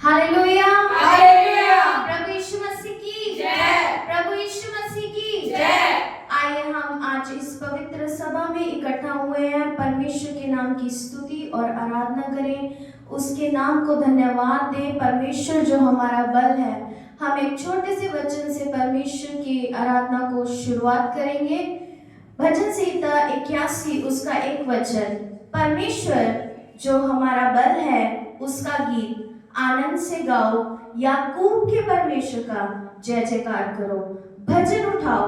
Hallelujah, hallelujah. प्रभु यीशु मसीह की जय। प्रभु यीशु मसीह की जय। आइए हम आज इस पवित्र सभा में इकट्ठा हुए हैं, परमेश्वर के नाम की स्तुति और आराधना करें, उसके नाम को धन्यवाद दें। परमेश्वर जो हमारा बल है, हम एक छोटे से वचन से परमेश्वर की आराधना को शुरुआत करेंगे। भजन संहिता 81 उसका एक वचन, परमेश्वर जो हमारा बल है उसका गीत आनंद से गाओ, याकूब के परमेश्वर का जय जयकार करो। भजन उठाओ,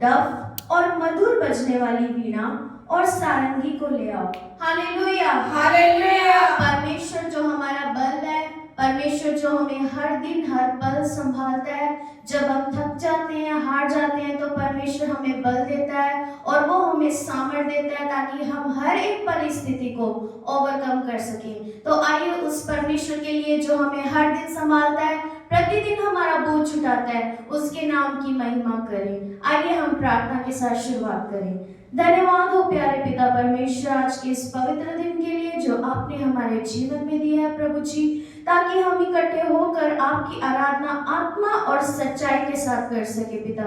डफ और मधुर बजने वाली वीणा और सारंगी को ले आओ। हालेलुया, हालेलुया। परमेश्वर जो हमारा बल है, परमेश्वर जो हमें हर दिन हर पल संभालता है। जब हम थक जाते हैं, हार जाते हैं, तो परमेश्वर हमें बल देता है और वो हमें सामर्थ्य देता है ताकि हम हर एक परिस्थिति को ओवरकम कर सकें। तो आइए उस परमेश्वर के लिए जो हमें हर दिन संभालता है, प्रतिदिन हमारा बोझ उठाता है, उसके नाम की महिमा करें। आइए हम प्रार्थना के साथ शुरुआत करें। धन्यवाद हो प्यारे पिता परमेश्वर आज के इस पवित्र दिन के लिए जो आपने हमारे जीवन में दिया है प्रभु जी, ताकि हम इकट्ठे होकर आपकी आराधना आत्मा और सच्चाई के साथ कर सके। पिता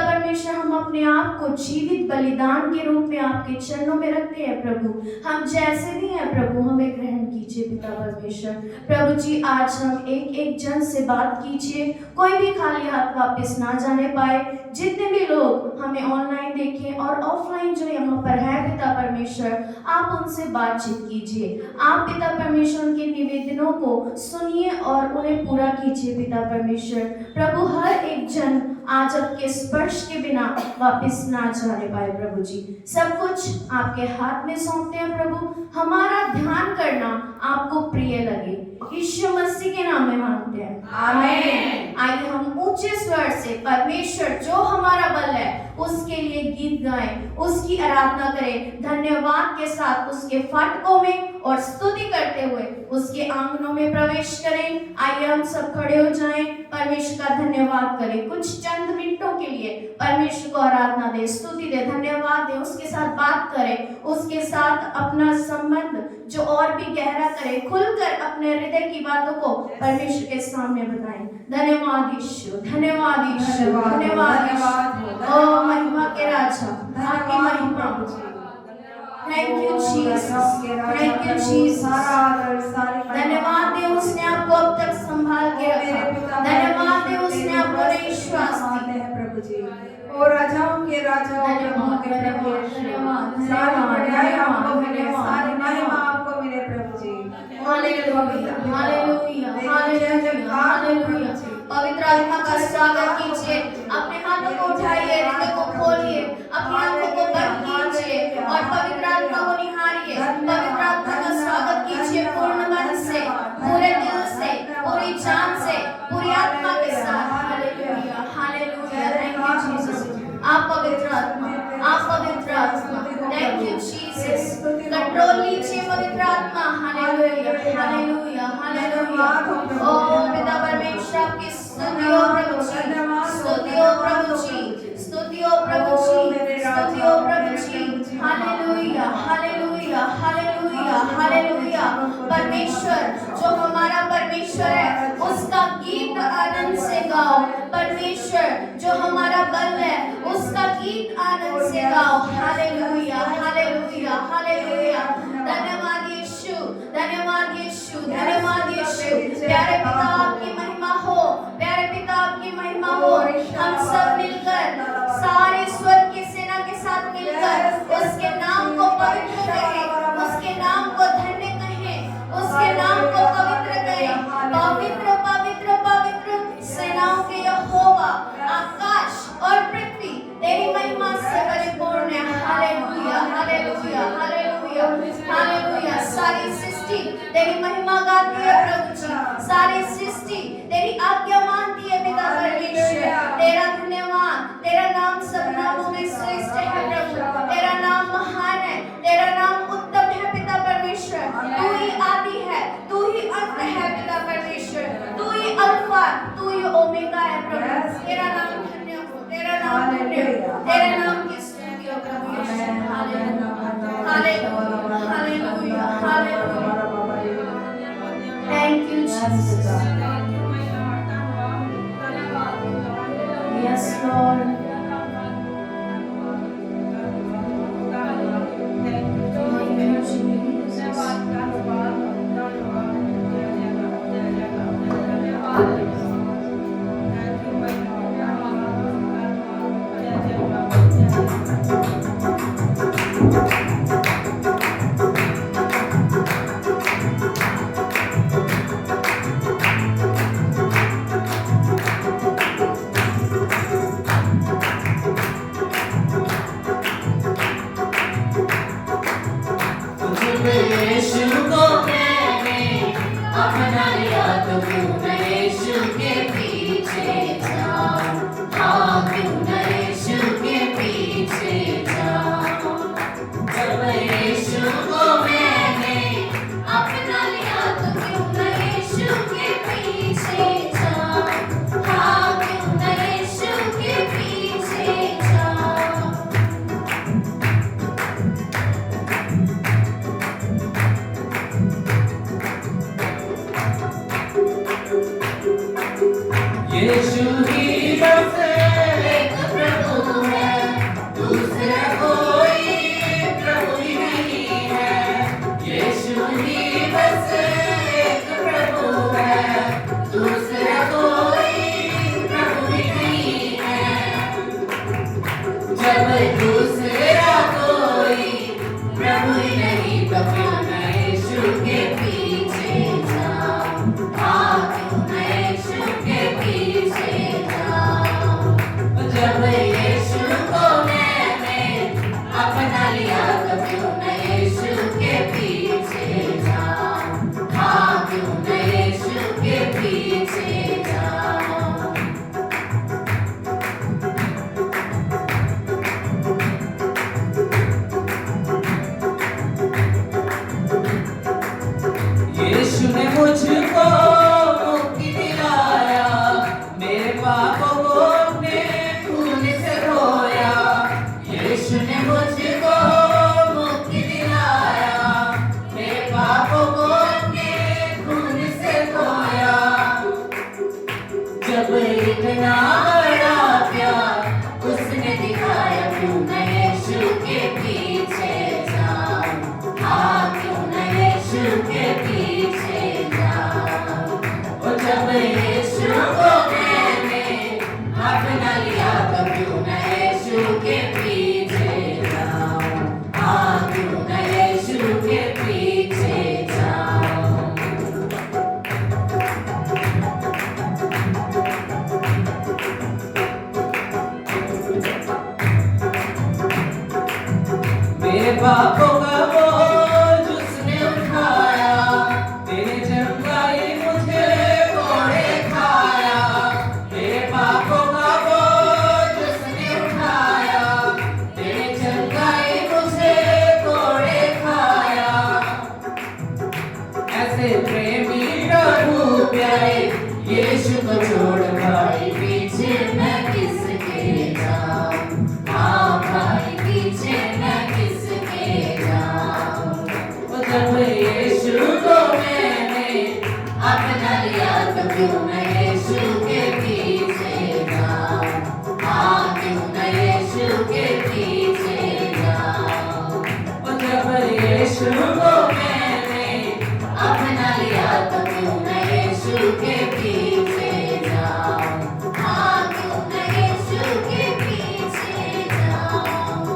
परमेश्वर हम अपने आप को जीवित बलिदान के रूप में आपके चरणों में रखते हैं प्रभु। हम जैसे भी हैं प्रभु, हमें ग्रहण कीजिए पिता परमेश्वर। प्रभु जी आज हम एक एक जन से बात कीजिए, कोई भी खाली हाथ वापस ना जाने पाए। जितने भी लोग हमें ऑनलाइन देखें और ऑफलाइन जो यहाँ पर है पिता परमेश्वर, आप उनसे बातचीत कीजिए। आप पिता परमेश्वर उनके निवेदनों को सुनिए और उन्हें पूरा कीजिए पिता परमेश्वर। प्रभु हर एक जन आज आपके स्पर्श के बिना वापस ना जाने पाए प्रभु जी। सब कुछ आपके हाथ में सौंपते हैं प्रभु, हमारा ध्यान करना आपको प्रिय लगे। यीशु मसीह के नाम में मांगते हैं, आमीन। आइए हम ऊंचे स्वर से परमेश्वर जो हमारा बल है उसके लिए गीत गाएं, उसकी आराधना करें, धन्यवाद के साथ उसके फाटकों में और स्तुति करते हुए उसके आंगनों में प्रवेश करें। आइए हम सब खड़े हो जाएं, परमेश्वर का धन्यवाद करें। कुछ चंद मिनटों के लिए परमेश्वर को आराधना दे, स्तुति दे, धन्यवाद दे, उसके साथ बात करें, उसके साथ अपना संबंध जो और भी गहरा करें, खुलकर अपने हृदय की बातों को परमेश्वर के सामने बताएं। धन्यवाद यीशु, धन्यवाद यीशु, धन्यवाद यीशु। ओ महिमा के राजा, आपकी महिमा। Thank you Jesus, thank you Jesus. धन्यवाद दे उसने आपको अब तक संभाल के रखा, धन्यवाद दे उसने आपको नई श्वास दी प्रभु जी। और राजाओं के राजा, धन्यवाद, धन्यवाद, सारी बड़ाई आपको मिले, सारी महिमा आपको मिले प्रभु जी। हालेलुया, हालेलुया, हालेलुया, हालेलुया। पवित्र आत्मा का स्वागत कीजिए, अपने हाथों को उठाइए, हृदय को खोलिए, अपनी आंखों को बंद कीजिए और पवित्र आत्मा को निहारिए। पवित्र आत्मा का स्वागत कीजिए पूर्ण मन से, पूरे दिल से, पूरी जान से, पूरी आत्मा के साथ। हालेलुया, हालेलुया, थैंक यू जीसस। आप पवित्र आत्मा, आप पवित्र आत्मा, थैंक यू जीसस। कंट्रोल लीजिए पवित्र आत्मा। हालेलुया, हालेलुया, हालेलुया। ओ पिता परमेश्वर आपकी स्तुति हो प्रभु जी, स्तुति हो प्रभु जी, स्तुति हो प्रभु जी, स्तुति हो प्रभु जी। हालेलुया, हालेलुया, हालेलुया, हालेलुया। परमेश्वर जो हमारा परमेश्वर है उसका गीत आनंद से गाओ। परमेश्वर जो हमारा बल है उसका गीत आनंद से गाओ। हालेलुया, हालेलुया, हालेलुया। धन्यवाद यीशु, धन्यवाद यीशु, धन्यवाद यीशु। प्यारे पिता आपकी महिमा हो, प्यारे पिता आपकी महिमा हो। हम सब मिलकर सारे स्वर्ग की सेना के साथ मिलकर उसके नाम को पवित्र कहें, उसके नाम को धन्य कहें, उसके नाम को पवित्र कहें। पवित्र पवित्र पवित्र सेनाओं के यहोवा, आकाश और पृथ्वी तेरी महिमा से परिपूर्ण है। हालेलुया, हालेलुया, हालेलुया, हालेलुया। सारी सृष्टि तेरी महिमा गाती है प्रभु जी, सारी सृष्टि तेरी आज्ञा मानती है पिता परमेश्वर। तेरा धन्यवाद, तेरा नाम सब नामों में श्रेष्ठ है प्रभु, तेरा नाम महान है, तेरा नाम उत्तम है पिता परमेश्वर। तू ही आदि है, तू ही अंत है पिता परमेश्वर, तू ही अल्फा, तू ही ओमेगा है प्रभु। तेरा नाम धन्य हो, तेरा नाम धन्य हो, तेरे नाम की स्तुति हो प्रभु यीशु। हालेलुया, हालेलुया, हालेलुया, हालेलुया। Thank you Yes, God. Yes, Lord. Thank you, Jesus. Yeshu को मैंने अपना लिया तो क्यों न यीशु के पीछे जाऊं, हाँ क्यों न यीशु के पीछे जाऊं। जब यीशु को मैंने अपना लिया तो क्यों न यीशु के पीछे जाऊं, हाँ क्यों न यीशु के पीछे जाऊं। यीशु ही बस एक प्रभु है, दूसरा कोई प्रभु ही नहीं है। यीशु ही बस एक प्रभु है, दूसरा कोई प्रभु ही नहीं है। जब दूसरा कोई प्रभु ही नहीं तो क्यों न यीशु के पीछे जाऊं, हाँ क्यों न यीशु के पीछे जाऊं। जब यीशु को मैंने अपना लिया तो क्यों न यीशु के पीछे जाऊं, हाँ क्यों न यीशु के पीछे जाऊं। यीशु ने मुझको मुक्ति दिलाया, मेरे पापों को अपने खून से धोया। यीशु ने मुझको मुक्ति दिलाया, मेरे पापों को अपने खून से धोया। जब इतना बड़ा प्यार उसने दिखाया, क्यों न यीशु के पीछे जाऊं, हाँ क्यों न यीशु के पीछे जाऊं। और जब यीशु को मैंने अपना लिया तो क्यों न यीशु के पीछे जाऊं, हाँ क्यों न यीशु के पीछे जाऊं। मेरे पापों का बोझ उसने उठाया, तेरे जंगाई मुझे कोड़े खाया। मेरे पापों का बोझ उसने उठाया, तेरे जंगाई मुझे कोड़े खाया। ऐसे प्रेमी प्रभु प्यारे यीशु को छोड़ भाई पीछे मैं किसके जाऊं, हाँ भाई पीछे मैं किसके जाऊं। जब यीशु को मैंने अपना लिया तो क्यों न यीशु के पीछे जाऊं, हाँ क्यों न यीशु के पीछे जाऊं। जब यीशु को मैंने अपना लिया तो क्यों न यीशु के पीछे जाऊं, हाँ क्यों न यीशु के पीछे जाऊं।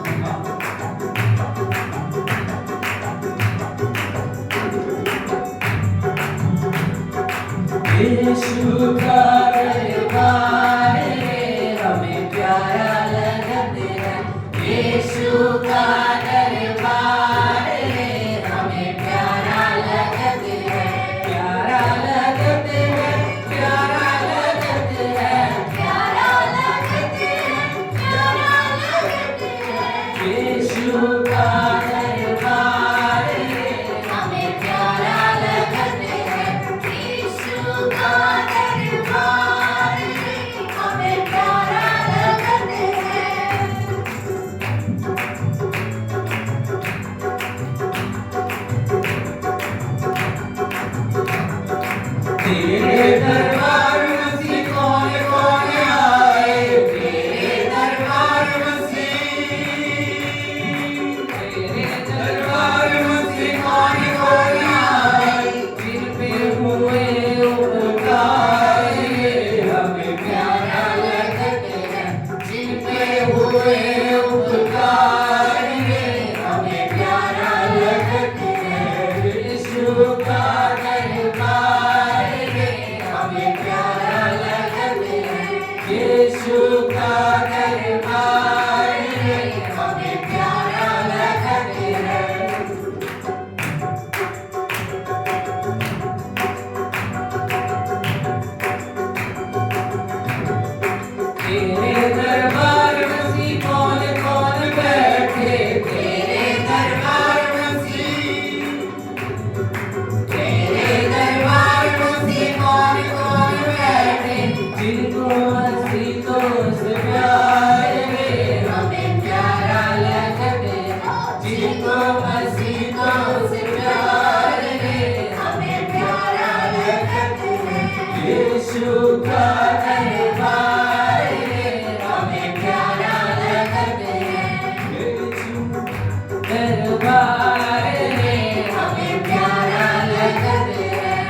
यीशु का दरबार हमें प्यारा लगता है, यीशु का दरबार हमें प्यारा लगता है, प्यारा लगता है, प्यारा लगता है, प्यारा लगता है, प्यारा लगता है। यीशु का दरबार हमें प्यारा लगता है, यीशु का दरबार तेरे दरबार मसीह कौन कौन आए, तेरे दरबार मसीह, तेरे दरबार मसीह कौन कौन आए, जिन पे हुए उपकार हमें प्यारा लगते हैं, जिन पे हुए उपकार हमें प्यारा लगते हैं, यीशु का दरबार हमें प्यारा लगते हैं, यीशु का दरबार हमें प्यारा लगते हैं। तेरे दरबार मसीह कौन कौन बैठे, तेरे दरबार मसीह, तेरे दरबार मसीह कौन कौन बैठे, जिनको मसीह तो से प्यार हमें प्यारा लगते हैं, जिनको मसीह तो से प्यार हमें प्यारा लगते हैं, यीशु का दरबार हमें प्यारा लगते हैं, यीशु दरबार हमें प्यारा लगते हैं।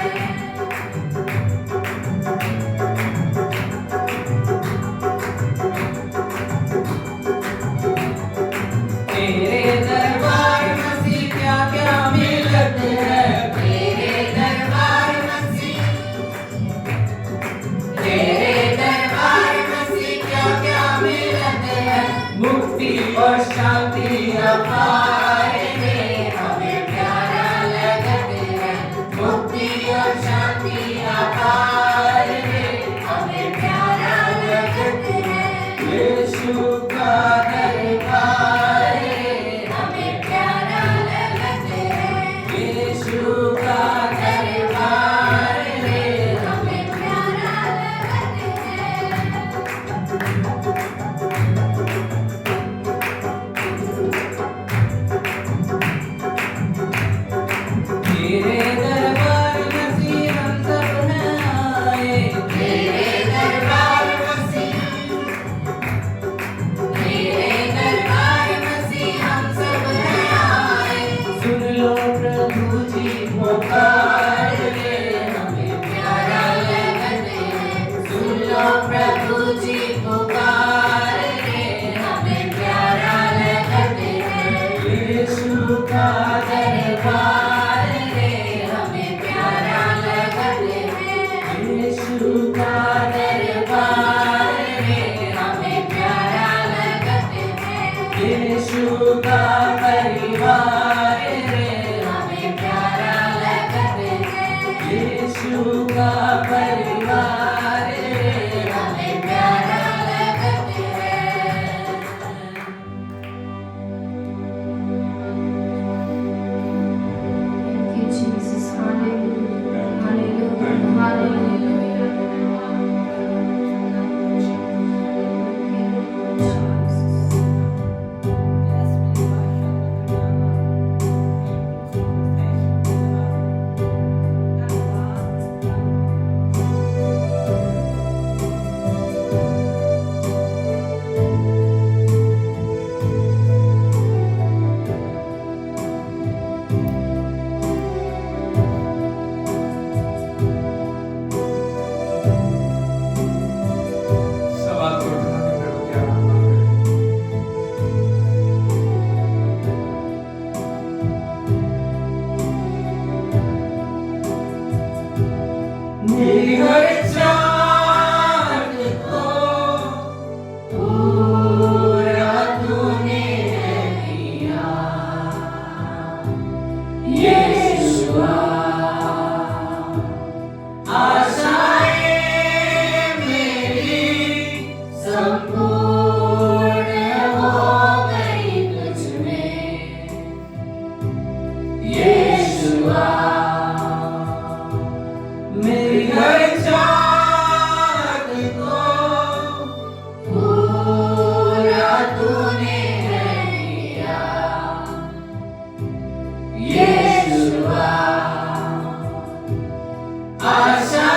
तेरे दरबार मसीह क्या क्या मिलते हैं, तेरे दरबार मसीह, तेरे दरबार मसीह क्या क्या मिलते हैं, मुक्ति और शांति अपार हमें प्यारा लगते हैं, मुक्ति और शांति अपार हमें प्यारा लगते हैं, यीशु का दरबार हमें प्यारा लगते हैं, यीशु का दरबार हमें प्यारा लगते हैं। तेरे दरबार मसीह हम सब न आए, तेरे दरबार मसीह, तेरे दरबार मसीह हम सब न आए, सुन लो प्रभु जी पुकार हमें प्यारा लगते हैं, सुन लो प्रभु जी पुकार हमें प्यारा लगते हैं, यीशु का दरबार हमें प्यारा लगते हैं, यीशु का दरबार हमें प्यारा लगते हैं, यीशु का परिवार हमें प्यारा लगते हैं, यीशु का परिवार हमें प्यारा लगते हैं। Thank you, Jesus. Hallelujah. Hallelujah. Hallelujah. सवाल को उठा के प्रभु के आराम करें। मेरी हर चाहत को पूरा तूने किया, यीशुआ आशाएं मेरी संपूर्ण हो गई तुझ में, यीशुआ मेरी हर चाहत को पूरा तूने किया, यीशुआ आशा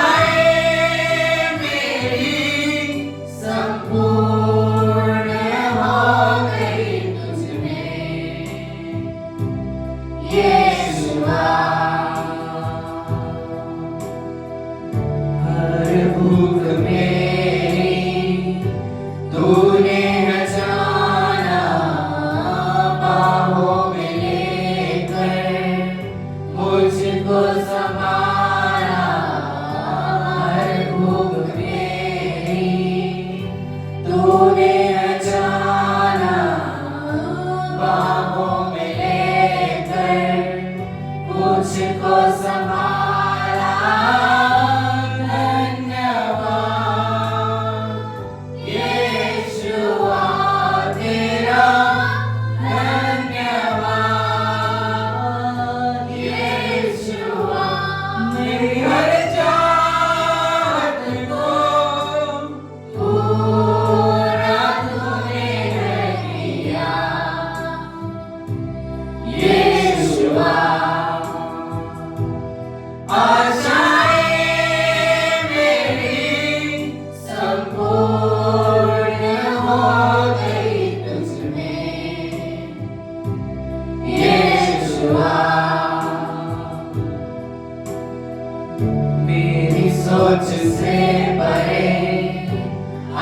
मेरी सोच से परे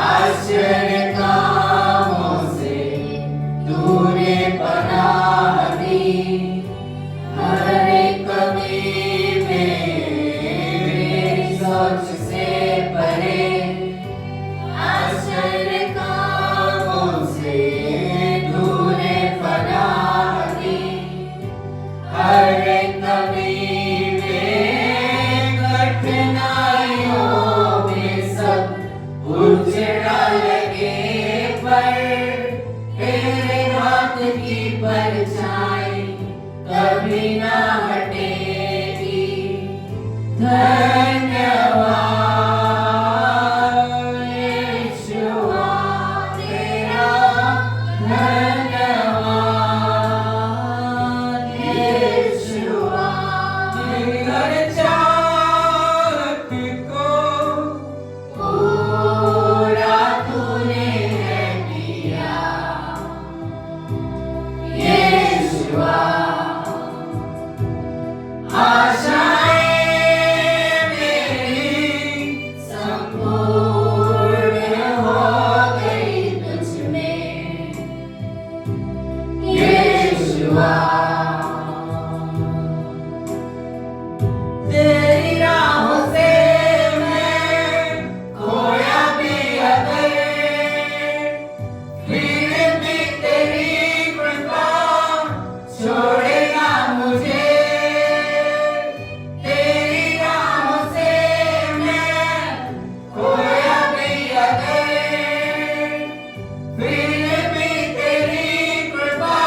आश्चर्य कामों से तूने पनाह दी। हर एक कमी में मेरी सोच से परे आश्चर्य कामों से तूने पनाह दी। हर एक कमी उजड़ा लगे पर तेरे हाथ की परछाई कभी ना हटेगी। धन्यवाद यीशुआ तेरा, धन्यवाद यीशुआ। मेरी हर चाहत को पूरा तूने है किया यीशुआ। आशाएं मेरी संपूर्ण हो गई तुझ में यीशुआ। तेरी राहों से मैं खोया भी अगर, फिर भी तेरी कृपा छोड़ेगा मुझे। तेरी राहों से मैं खोया भी अगर, फिर भी तेरी कृपा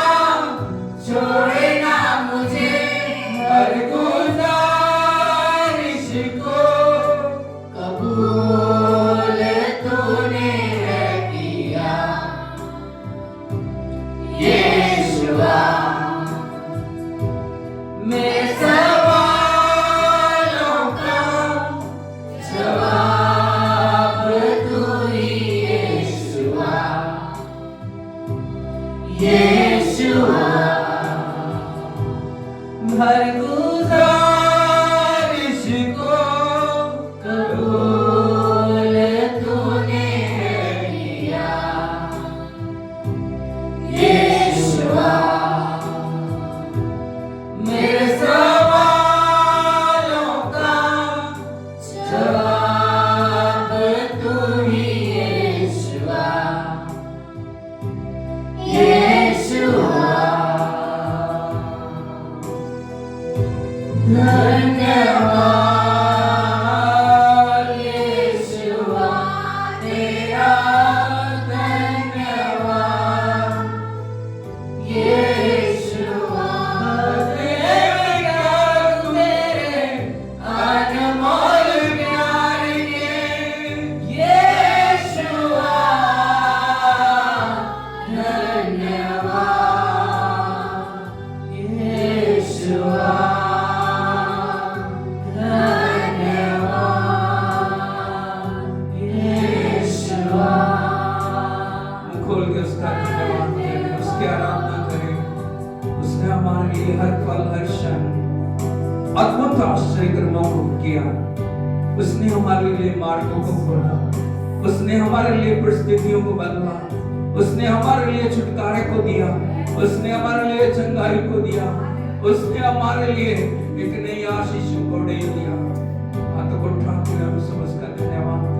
छोड़ेगा मुझे। हर गुजारिश को कबूल तूने है किया यीशुआ। मेरे सवालों का जवाब तू ही यीशुआ, यीशुआ। हर गुजारिश को कबूल तूने किया यीशुआ। मेरे सवालों का जवाब तू ही यीशुआ, यीशुआ। धन्यवाद यीशुआ तेरा, धन्यवाद यीशुआ। तेरे अनमोल प्यार के यीशुआ, धन्यवाद यीशुआ। खोल के उसका धन्यवाद करें, उसकी आराधना करें। उसने हमारे लिए हर पल हर क्षण अद्भुत आश्चर्य कर्मों को किया। उसने हमारे लिए मार्गों को खोला, उसने हमारे लिए परिस्थितियों को बदला, उसने हमारे लिए छुटकारे को दिया, उसने हमारे लिए चंगाई को दिया, उसने हमारे लिए एक नई आशीष को दे दिया। हाथों को उठा के हम सब उसका धन्यवाद करें।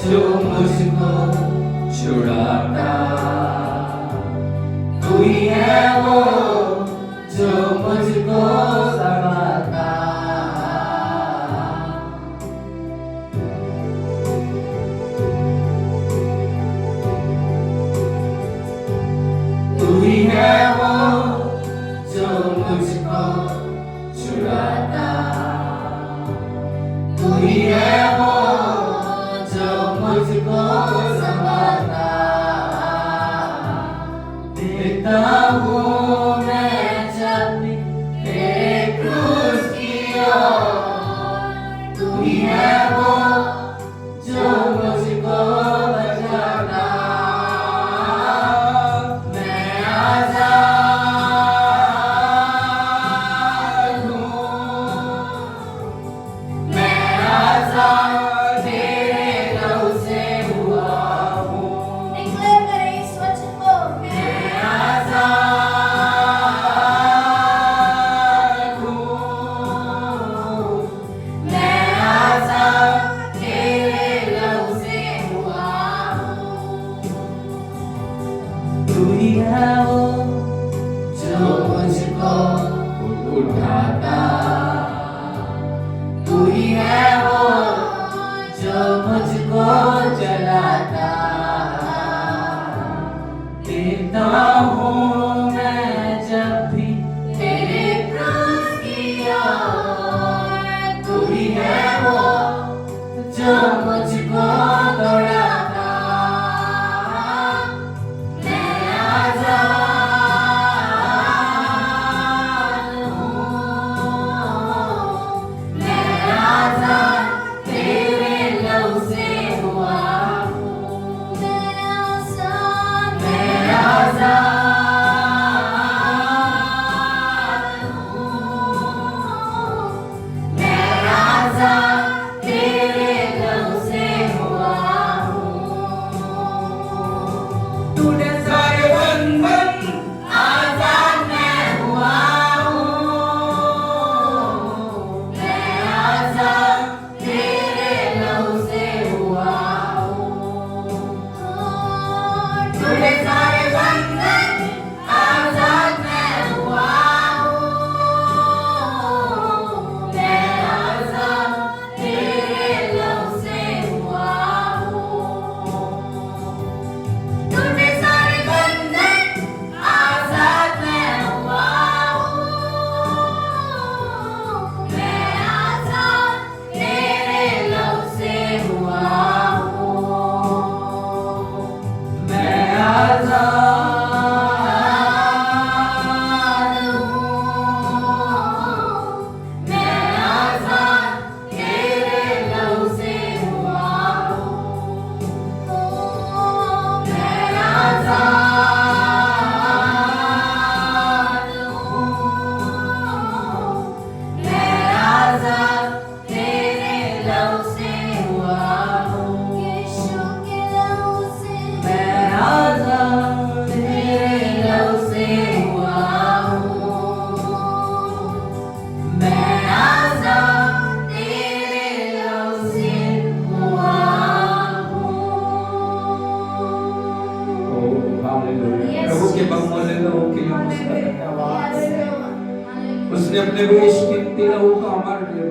जो मुझको छुड़ाता, तू ही है वो जो मुझको संभालता। तू ही है वो जो मुझको छुड़ाता, तू ही है वो जो मुझको संभालता। देता हूँ मैं जब तेरे क्रूस की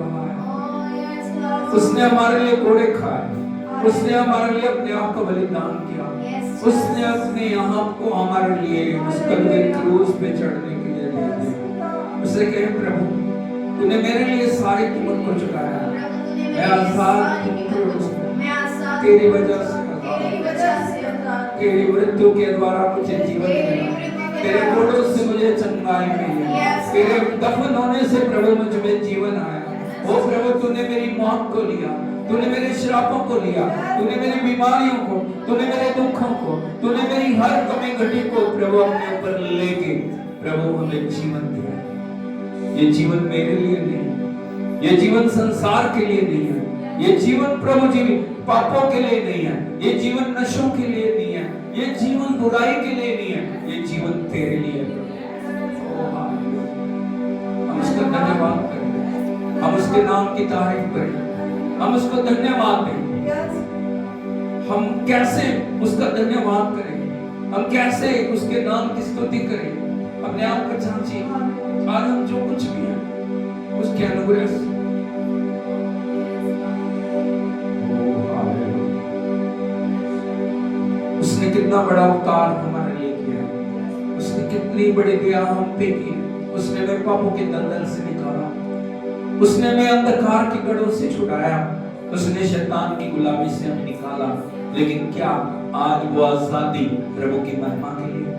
बहाया, Oh, yes, Lord. उसने हमारे लिए कोड़े खाए, उसने हमारे लिए अपने आप का बलिदान किया, Yes, उसने अपने आप को हमारे लिए उस कलवरी क्रूस पे चढ़ने के लिए दे दिया। उसने कहे प्रभु तूने मेरे लिए सारी कीमत को चुकाया, प्रभु तूने मैं मेरे लिए आजाद सारी हूँ, कीमत को- मैं आजाद तेरी हूँ। वजह से तेरी वजह से आजाद हूँ। तेरी मृत्यु के द्वारा मुझे जीवन तेरी मिला, मृत्यु के तेरे द्वारा कोड़ों से मुझे चंगाई मिली, Yes, तेरे Lord. दफन होने से प्रभु मुझ में जीवन आया। ओ प्रभु तूने मेरी मौत को लिया, तूने मेरे श्रापों को लिया, तूने मेरी बीमारियों को, तूने मेरे दुखों को, तूने मेरी हर कमी घटी को प्रभु अपने ऊपर लेके प्रभु हमें जीवन दिया। ये जीवन मेरे लिए नहीं, ये जीवन संसार के लिए नहीं है, ये जीवन प्रभु जी पापों के लिए नहीं है, ये जीवन नशों के लिए नहीं है, ये जीवन बुराई के लिए नहीं है, ये जीवन तेरे लिए है। ओ हालेलुया। हम उसका धन्यवाद करें, हम उसके नाम की तारीफ करें, हम उसको धन्यवाद दें। हम कैसे उसका धन्यवाद करें, हम कैसे उसके नाम की स्तुति करें। अपने आप को जांचिए, आज हम जो कुछ भी हैं उसके अनुग्रह से। उसने कितना बड़ा उपकार हमारे लिए किया, उसने कितनी बड़ी दया हम पे की, उसने मेरे पापों के दलदल से निकाला, उसने हमें अंधकार की गढ़ों से छुड़ाया, उसने शैतान की गुलामी से हमें निकाला। लेकिन क्या आज वो आजादी प्रभु की महिमा के लिए,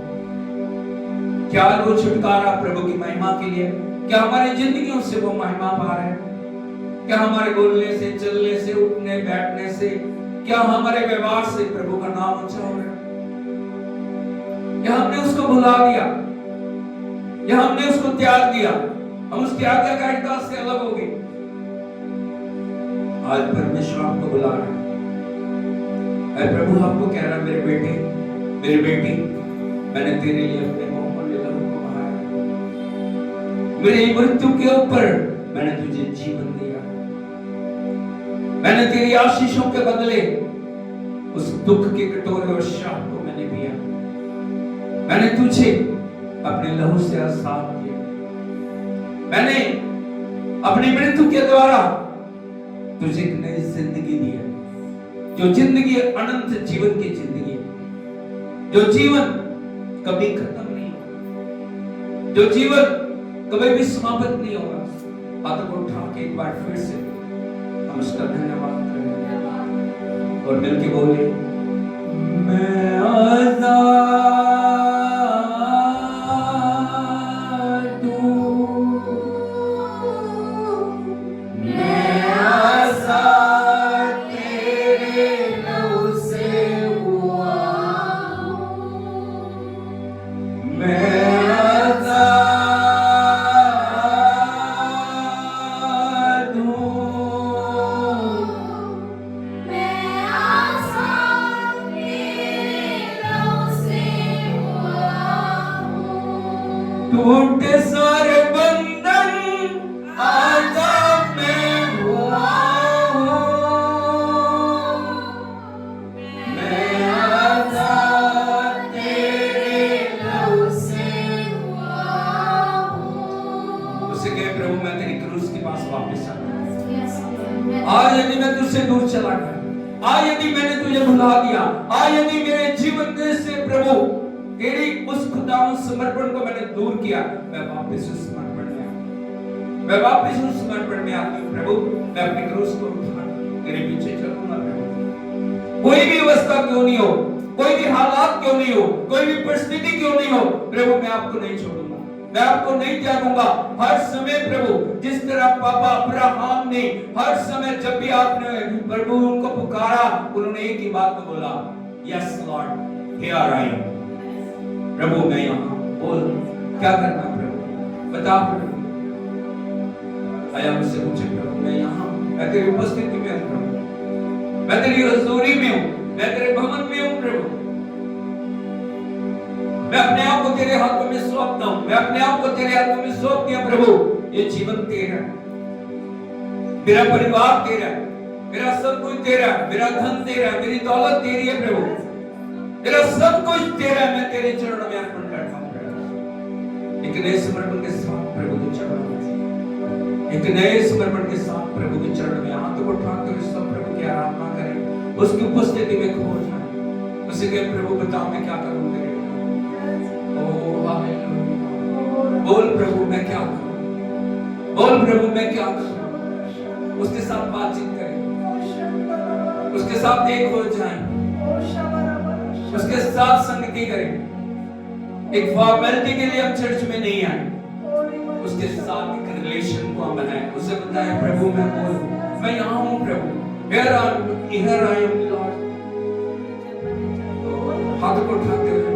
क्या वो छुटकारा प्रभु की महिमा के लिए, क्या हमारी जिंदगियों से वो महिमा पा रहे हैं? क्या हमारे बोलने से, चलने से, उठने बैठने से, क्या हमारे व्यवहार से प्रभु का नाम ऊंचा हो रहा है? या हमने उसको भुला दिया, या हमने उसको त्याग दिया, हम उसकी आज्ञाकारिता से अलग हो गए। आज परमेश्वर आपको बुला रहा है, प्रभु आपको कह रहा है मेरे बेटे, मेरी बेटी, मैंने तेरे लिए अपने बहुमूल्य लहू को बहाया, मेरी मृत्यु के ऊपर मैंने तुझे जीवन दिया, मैंने तेरी आशीषों के बदले उस दुख के कटोरे और श्राप को मैंने दिया, मैंने तुझे अपने लहू से आजाद किया, मैंने अपनी मृत्यु के द्वारा तुझे एक नई जिंदगी दी है, जो जिंदगी अनंत जीवन की जिंदगी है, जो जीवन कभी खत्म नहीं होगा, जो जीवन कभी भी समाप्त नहीं होगा। हाथों को उठा के एक बार फिर से हम उसका धन्यवाद करें और मिलके बोले, मैं आजाद हूँ, मैं आजाद तेरे लहू से हुआ हूँ, मैं टूटे सारे बंधन आजाद में हुआ हूँ, मैं आजाद तेरे लहू से हुआ हूँ। उसे कहे प्रभु मैं तेरी क्रूस के पास वापस आ गया। आज यदि मैं तुझसे दूर चला गया, आज यदि मैंने तुझे भुला दिया, आज यदि मेरे जीवन से प्रभु तेरी उस खुदावन समर्पण को मैंने दूर किया, मैं वापस उस समर्पण में आऊं, मैं वापस उस समर्पण में आती हूं प्रभु। मैं अपनी क्रूस को उठा तेरे पीछे चलूंगा प्रभु। कोई भी अवस्था क्यों नहीं हो, कोई भी हालात क्यों नहीं हो, कोई भी परिस्थिति क्यों नहीं हो प्रभु, मैं आपको नहीं छोड़ूंगा, मैं आपको नहीं त्यागूंगा। हर समय प्रभु जिस तरह पापा अब्राहम ने हर समय जब भी आपने प्रभु उनको पुकारा, उन्होंने एक ही बात को बोला, yes Lord here I am. प्रभु मैं यहाँ, बोल क्या करना प्रभु, बता प्रभु। आया मुझसे पूछे प्रभु मैं यहाँ, मैं तेरी उपस्थिति में हूँ प्रभु, मैं तेरी हजूरी में हूँ, मैं तेरे भवन में हूँ प्रभु। मैं अपने आप को तेरे हाथों में सौंपता हूँ, मैं अपने आप को तेरे हाथों में सौंप दिया प्रभु। ये जीवन तेरा है, मेरा परिवार तेरा है, मेरा सब कुछ तेरा है, मेरा धन तेरा है, मेरी दौलत तेरी है प्रभु, तेरा सब कुछ तेरा है। मैं तेरे चरणों में अर्पण करता हूँ प्रभु। एक नए समर्पण के साथ प्रभु तू चढ़ा, एक नए समर्पण के साथ प्रभु के चरण में हाथों को उठाकर इस सब प्रभु की आराधना करें, उसकी उपस्थिति में खो जाए। उसे कहे प्रभु बताओ मैं क्या करूं तेरे लिए। ओ हालेलुया, बोल प्रभु मैं क्या करूं, बोल प्रभु मैं क्या करूं। उसके साथ बातचीत करें, उसके साथ एक हो जाएं, उसके साथ संगति करें। एक फॉर्मेलिटी के लिए हम चर्च में नहीं आए, उसके साथ एक रिलेशन को हम बनाए। उसे बताए प्रभु मैं बोल, मैं यहाँ हूँ प्रभु, here I am Lord। हाथ को उठाते हुए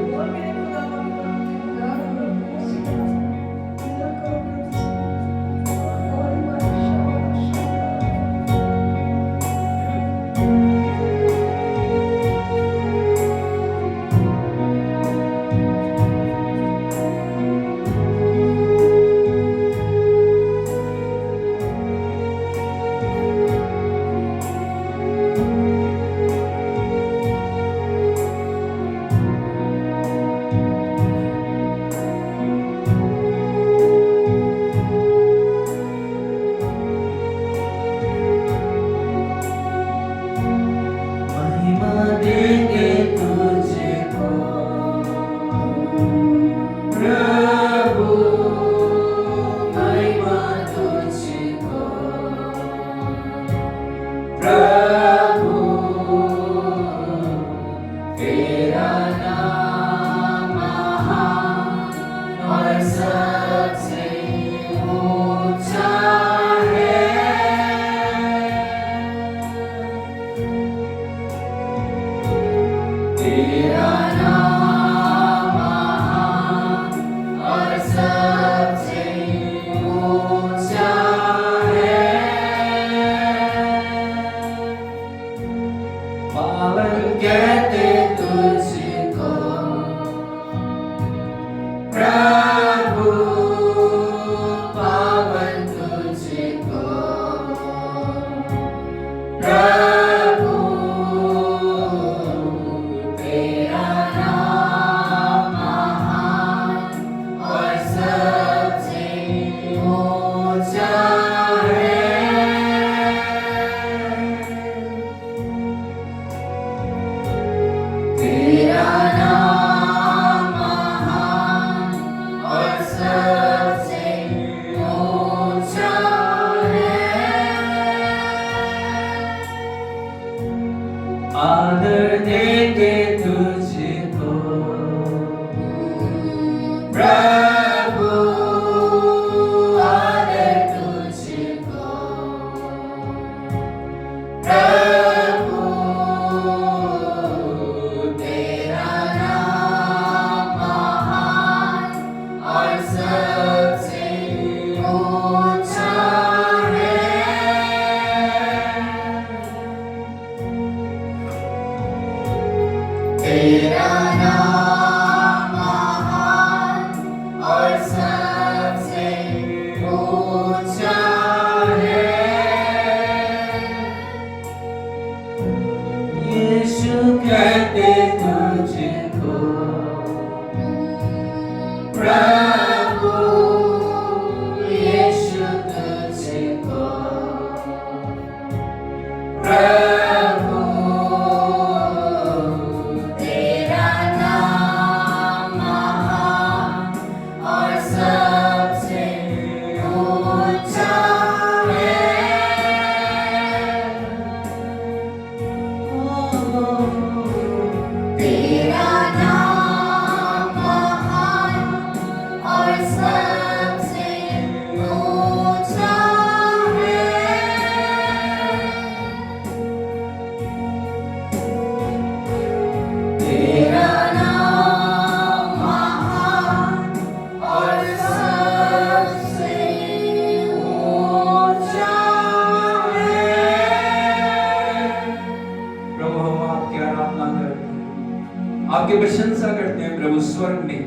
आपकी प्रशंसा करते हैं प्रभु। स्वर्ग में,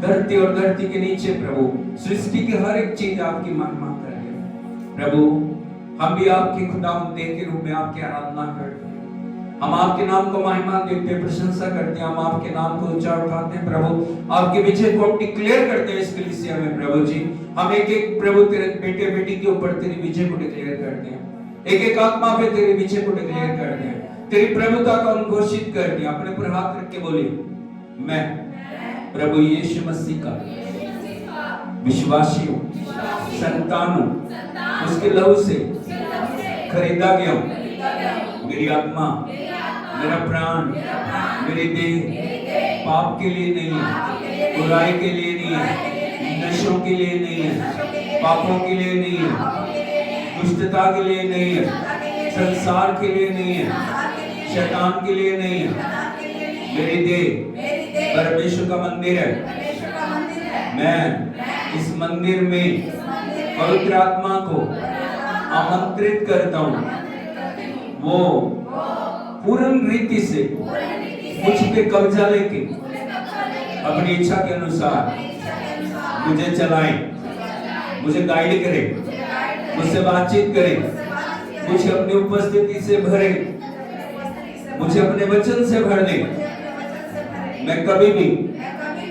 धरती और धरती के नीचे प्रभु, सृष्टि की हर एक चीज आपकी महिमा कर रही है प्रभु। हम भी आपके खुदावंद के रूप में आपकी आराधना करते हैं, हम आपके नाम को महिमा देते, प्रशंसा करते हैं, हम आपके नाम को ऊंचा उठाते हैं प्रभु, आपके विजय को हम डिक्लेयर करते हैं इस कलीसिया में प्रभु जी। हम एक एक प्रभु तेरे बेटे बेटी के ऊपर तेरी विजय को डिक्लेयर करते हैं, एक एक आत्मा पे तेरी विजय को डिक्लेयर करते हैं, तेरी प्रभुता को हम घोषित करते हैं। अपने पर हाथ रख के बोलिए, मैं प्रभु यीशु मसीह का विश्वासी हूँ, संतान हूँ, उसके लहू से खरीदा गया हूँ। मेरी आत्मा, मेरा प्राण, मेरी देह पाप के लिए नहीं है, बुराई के लिए नहीं है, नशों के लिए नहीं है, पापों के लिए नहीं है, दुष्टता के लिए नहीं है, संसार के लिए नहीं है, शैतान के लिए नहीं है। मेरी देह परमेश्वर का मंदिर है। मैं इस मंदिर में पवित्र आत्मा को आमंत्रित करता हूँ, वो पूर्ण रीति से मुझ पे कब्जा लेके अपनी इच्छा के अनुसार मुझे चलाए, मुझे गाइड करे, मुझसे बातचीत करे, मुझे अपनी उपस्थिति से भरे, मुझे अपने वचन से भर दे। मैं कभी भी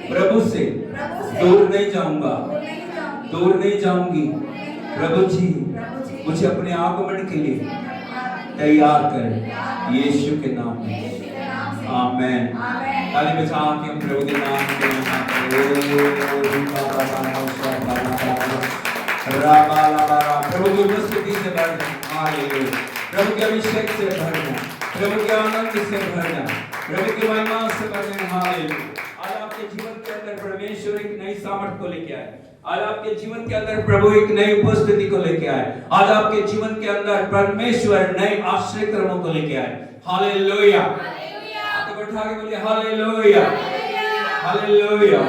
प्रभु से दूर नहीं जाऊंगा, दूर नहीं जाऊंगी। प्रभु जी मुझे अपने आगमन के लिए तैयार कर, यीशु के नाम में आमेन। ताली बजा के हम प्रभु के नाम के प्रभु की उपस्थिति से भर जाए, हालेलुया। प्रभु के अभिषेक से भर जाए, प्रभु के आनंद से भर जाए, प्रभु की महिमा से भर जाए, हालेलुया। आज आपके जीवन के अंदर परमेश्वर एक नई सामर्थ को लेके आए, आज आपके जीवन के अंदर प्रभु एक नई उपस्थिति को लेके आए, आज आपके जीवन के अंदर परमेश्वर नए आश्रय क्रमों को लेके आए, हालेलुया। हाथ उठा के बोलिए हालेलुया, हालेलुया।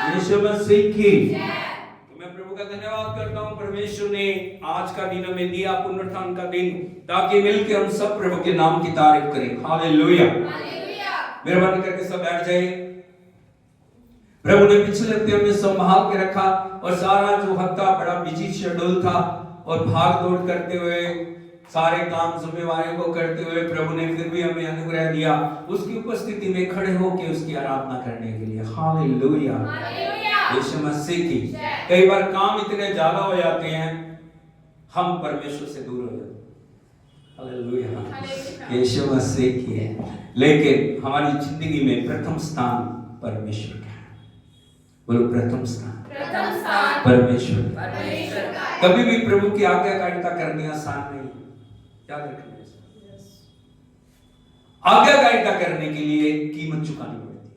यीशु मसीह की। तो मैं प्रभु का धन्यवाद करता हूँ, परमेश्वर ने आज का दिन हमें दिया, पुनरुत्थान का दिन, ताकि मिलकर हम सब प्रभु के नाम की तारीफ करें, हालेलुया। मेहरबानी करके सब बैठ जाइए। प्रभु ने पिछले हफ्ते हमें संभाल के रखा और सारा जो हफ्ता बड़ा बिजी शेड्यूल था और भाग दौड़ करते हुए सारे काम जिम्मेवारियों को करते हुए प्रभु ने फिर भी हमें अनुग्रह दिया उसकी उपस्थिति में खड़े होकर उसकी आराधना करने के लिए, हालेलुया, यीशु मसीह की। कई बार काम इतने ज्यादा हो जाते हैं हम परमेश्वर से दूर हो जाते हैं, हालेलुया, यीशु मसीह की है। लेकिन हमारी जिंदगी में प्रथम स्थान परमेश्वर का है। बोलो प्रथम स्थान परमेश्वर का। कभी भी प्रभु की आज्ञाकारिता करनी आसान नहीं, याद रखना। आज्ञाकारिता करने के लिए कीमत चुकानी पड़ती है।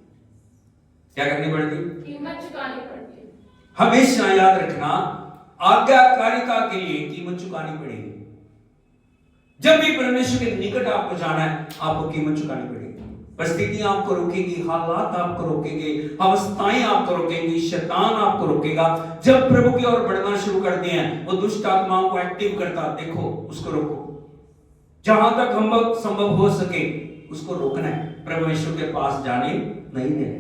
क्या करनी पड़ती है? कीमत चुकानी पड़ती है। हमेशा याद रखना, आज्ञाकारिता के लिए कीमत चुकानी पड़ेगी। जब भी परमेश्वर के निकट आपको जाना है आपको कीमत चुकानी पड़ेगी। परिस्थितियां आपको रोकेगी, हालात आपको रोकेंगे, अवस्थाएं आपको रोकेंगी, शैतान आपको रोकेगा। जब प्रभु की ओर बढ़ना शुरू कर दिए हैं वो दुष्ट आत्माओं को एक्टिव करता, देखो उसको रोको। जहां तक हम संभव हो सके उसको रोकना है, परमेश्वर के पास जाने नहीं देना।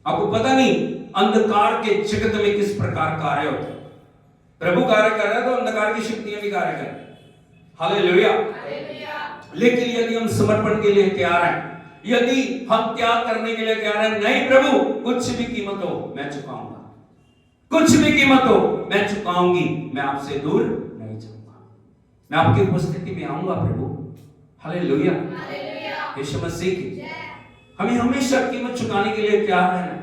आपको पता नहीं अंधकार के जगत में किस प्रकार कार्य होता है। प्रभु कार्य कर रहा है तो अंधकार की शक्तियां भी कार्य कर रही है, हालेलुया। लेकिन यदि हम समर्पण के लिए तैयार हैं, यदि हम त्याग करने के लिए तैयार हैं, नहीं प्रभु कुछ भी कीमत हो मैं चुकाऊंगा, कुछ भी कीमत हो मैं चुकाऊंगी, मैं आपसे दूर नहीं जाऊंगा, मैं आपकी उपस्थिति में आऊंगा प्रभु, हालेलुया, यीशु मसीह की। हमें हमेशा कीमत चुकाने के लिए तैयार रहना,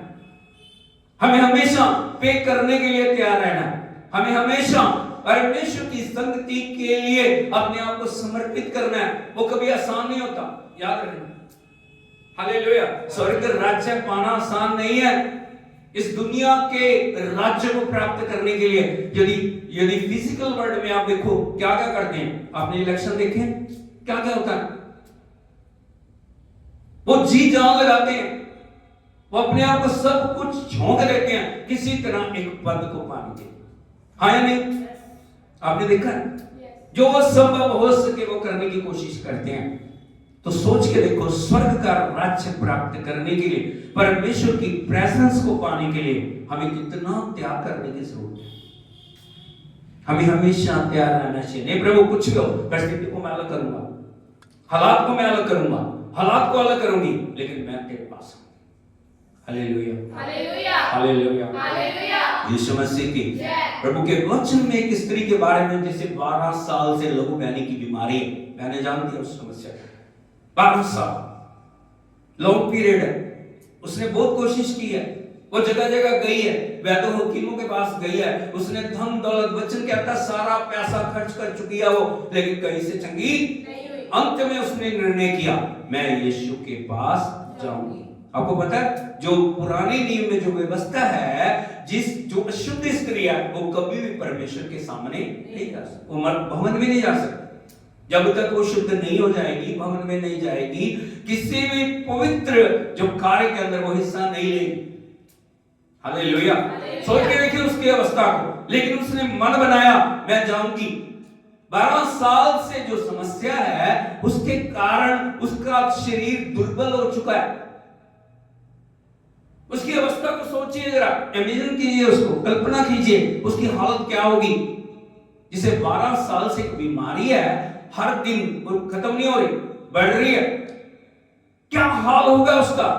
हमें हमेशा पे करने के लिए तैयार रहना, हमें हमेशा परमेश्वर की संगति के लिए अपने आप को समर्पित करना है। वो कभी आसान नहीं होता, याद रखना, हालेलुया। स्वर्ग राज्य पाना आसान नहीं है। इस दुनिया के राज्य को प्राप्त करने के लिए यदि फिजिकल वर्ल्ड में आप देखो क्या क्या करते हैं, आपने इलेक्शन देखे क्या क्या होता है, वो जी जान लगाते हैं, वो अपने आप को सब कुछ झोंक देते हैं किसी तरह एक पद को पाने के, हाँ या नहीं? आपने देखा है? जो वो संभव हो सके वो करने की कोशिश करते हैं। तो सोच के देखो, स्वर्ग का राज्य प्राप्त करने के लिए, परमेश्वर की प्रेजेंस को पाने के लिए हमें कितना त्याग करने की जरूरत है। हमें हमेशा तैयार रहना चाहिए। नहीं प्रभु कुछ भी हो, परिस्थिति को मैं अलग करूंगा, हालात को मैं अलग करूंगा, हालात को अलग करूंगी, लेकिन मैं तेरे पास हूं। हालेलुया, हालेलुया, हालेलुया, हालेलुया। यीशु मसीह की प्रभु के वचन में एक स्त्री के बारे में जैसे 12 साल से लहू बहने की बीमारी है, मैंने जानती है उस समस्या को। 12 साल लॉन्ग पीरियड है। उसने बहुत कोशिश की है, वो जगह जगह गई है, वैद्यों वकीलों के पास गई है, उसने धन दौलत वचन कहता सारा पैसा खर्च कर चुकी है वो, लेकिन कहीं से चंगी नहीं हुई। अंत में उसने निर्णय किया मैं यीशु के पास जाऊंगी। आपको पता है जो पुराने नियम में जो व्यवस्था है, जो अशुद्ध स्त्री है वो कभी भी परमेश्वर के सामने नहीं जा सकती, वो भवन में नहीं जा सकती जब तक वो शुद्ध नहीं हो जाएगी, भवन में नहीं जाएगी, किसी भी पवित्र जो कार्य के अंदर वो हिस्सा नहीं लेगी। हालेलुया। सोच के देखिए उसकी अवस्था को, लेकिन उसने मन बनाया मैं जाऊंगी। 12 साल से जो समस्या है उसके कारण उसका शरीर दुर्बल हो चुका है। उसकी अवस्था को सोचिए जरा, इमेजिन कीजिए, उसको कल्पना कीजिए उसकी हालत क्या होगी, जिसे 12 साल से बीमारी है, हर दिन वो खत्म नहीं हो रही, बढ़ रही है, क्या हाल होगा उसका।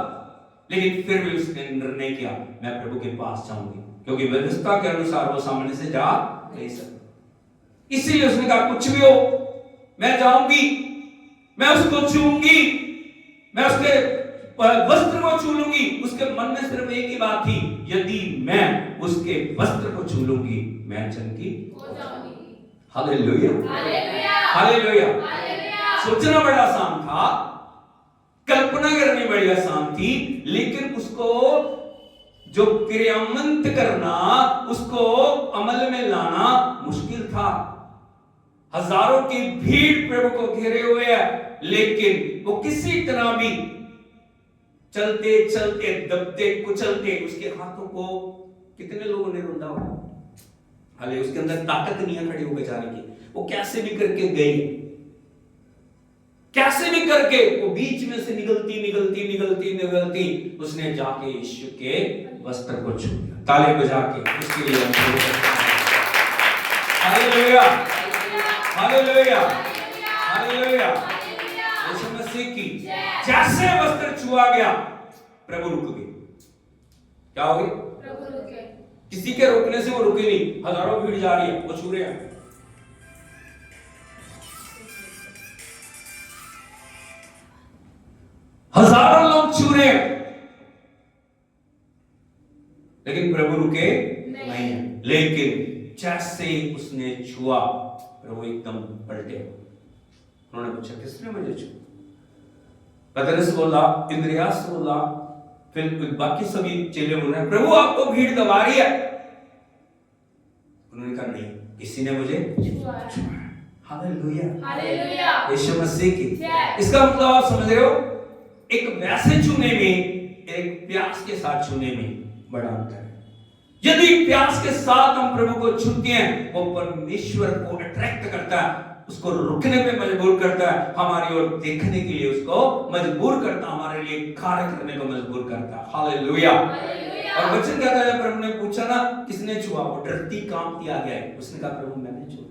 लेकिन फिर भी उसने निर्णय किया मैं प्रभु के पास जाऊंगी, क्योंकि व्यवस्था के अनुसार वो सामने से जा नहीं सकता। इसीलिए उसने कहा कुछ भी हो मैं जाऊंगी, मैं उसको छूंगी, मैं उसके वस्त्र को छू लूंगी। उसके मन में सिर्फ एक ही बात थी, यदि मैं उसके वस्त्र को छू लूंगी मैं चंगी हो जाऊंगी। हालेलुया, हालेलुया, हालेलुया। सोचना बड़ा आसान था, कल्पना करनी बड़ी आसान थी, लेकिन उसको जो क्रियान्वित करना, उसको अमल में लाना मुश्किल था। हजारों की भीड़ प्रभु को घेरे हुए है, लेकिन वो किसी तरह भी चलते चलते दबते कुचलते उसके हाथों को कितने लोगों ने रूंधा होगा। हाले उसके अंदर ताकत नहीं है खड़े होकर जाने की, वो कैसे भी करके गई, कैसे भी करके वो बीच में से निकलती निकलती निकलती निकलती उसने जाके यीशु के वस्त्र को छू लिया। ताली बजा के उसके लिए हालेलुया, हालेलुया, हालेलुया। यीशु मसीह की जैसे वस्त्र छुआ गया प्रभु रुक गए। क्या हो गए? प्रभु रुक गए। किसी के रोकने से वो रुके नहीं, हजारों भीड़ जा रही है, वो छू रहे हैं। हजारों लोग छू रहे हैं, लेकिन प्रभु रुके नहीं है। लेकिन जैसे उसने छुआ प्रभु एकदम पलटे। उन्होंने पूछा किसने मुझे छुआ? पतरस बोला, इंद्रियास बोला, फिर बाकी सभी चेले बोल रहे हैं प्रभु आपको भीड़ दबा रही है। उन्होंने कहा नहीं, किसी ने मुझे छुआ। हालेलुया, हालेलुया, यीशु मसीह की। इसका मतलब आप समझ रहे हो, एक वैसे छूने में एक प्यास के साथ छूने में बड़ा अंतर है। यदि प्यास के साथ हम प्रभु को छूते हैं, वो परमेश्वर को अट्रैक्ट करता है, उसको रुकने पे मजबूर करता है, हमारी ओर देखने के लिए उसको मजबूर करता है, हमारे लिए कार्य करने को मजबूर करता है। हालेलुया। और वचन कहता है प्रभु ने पूछा ना किसने छुआ, वो डरती कांपती आ गया है, उसने कहा प्रभु मैंने छुआ।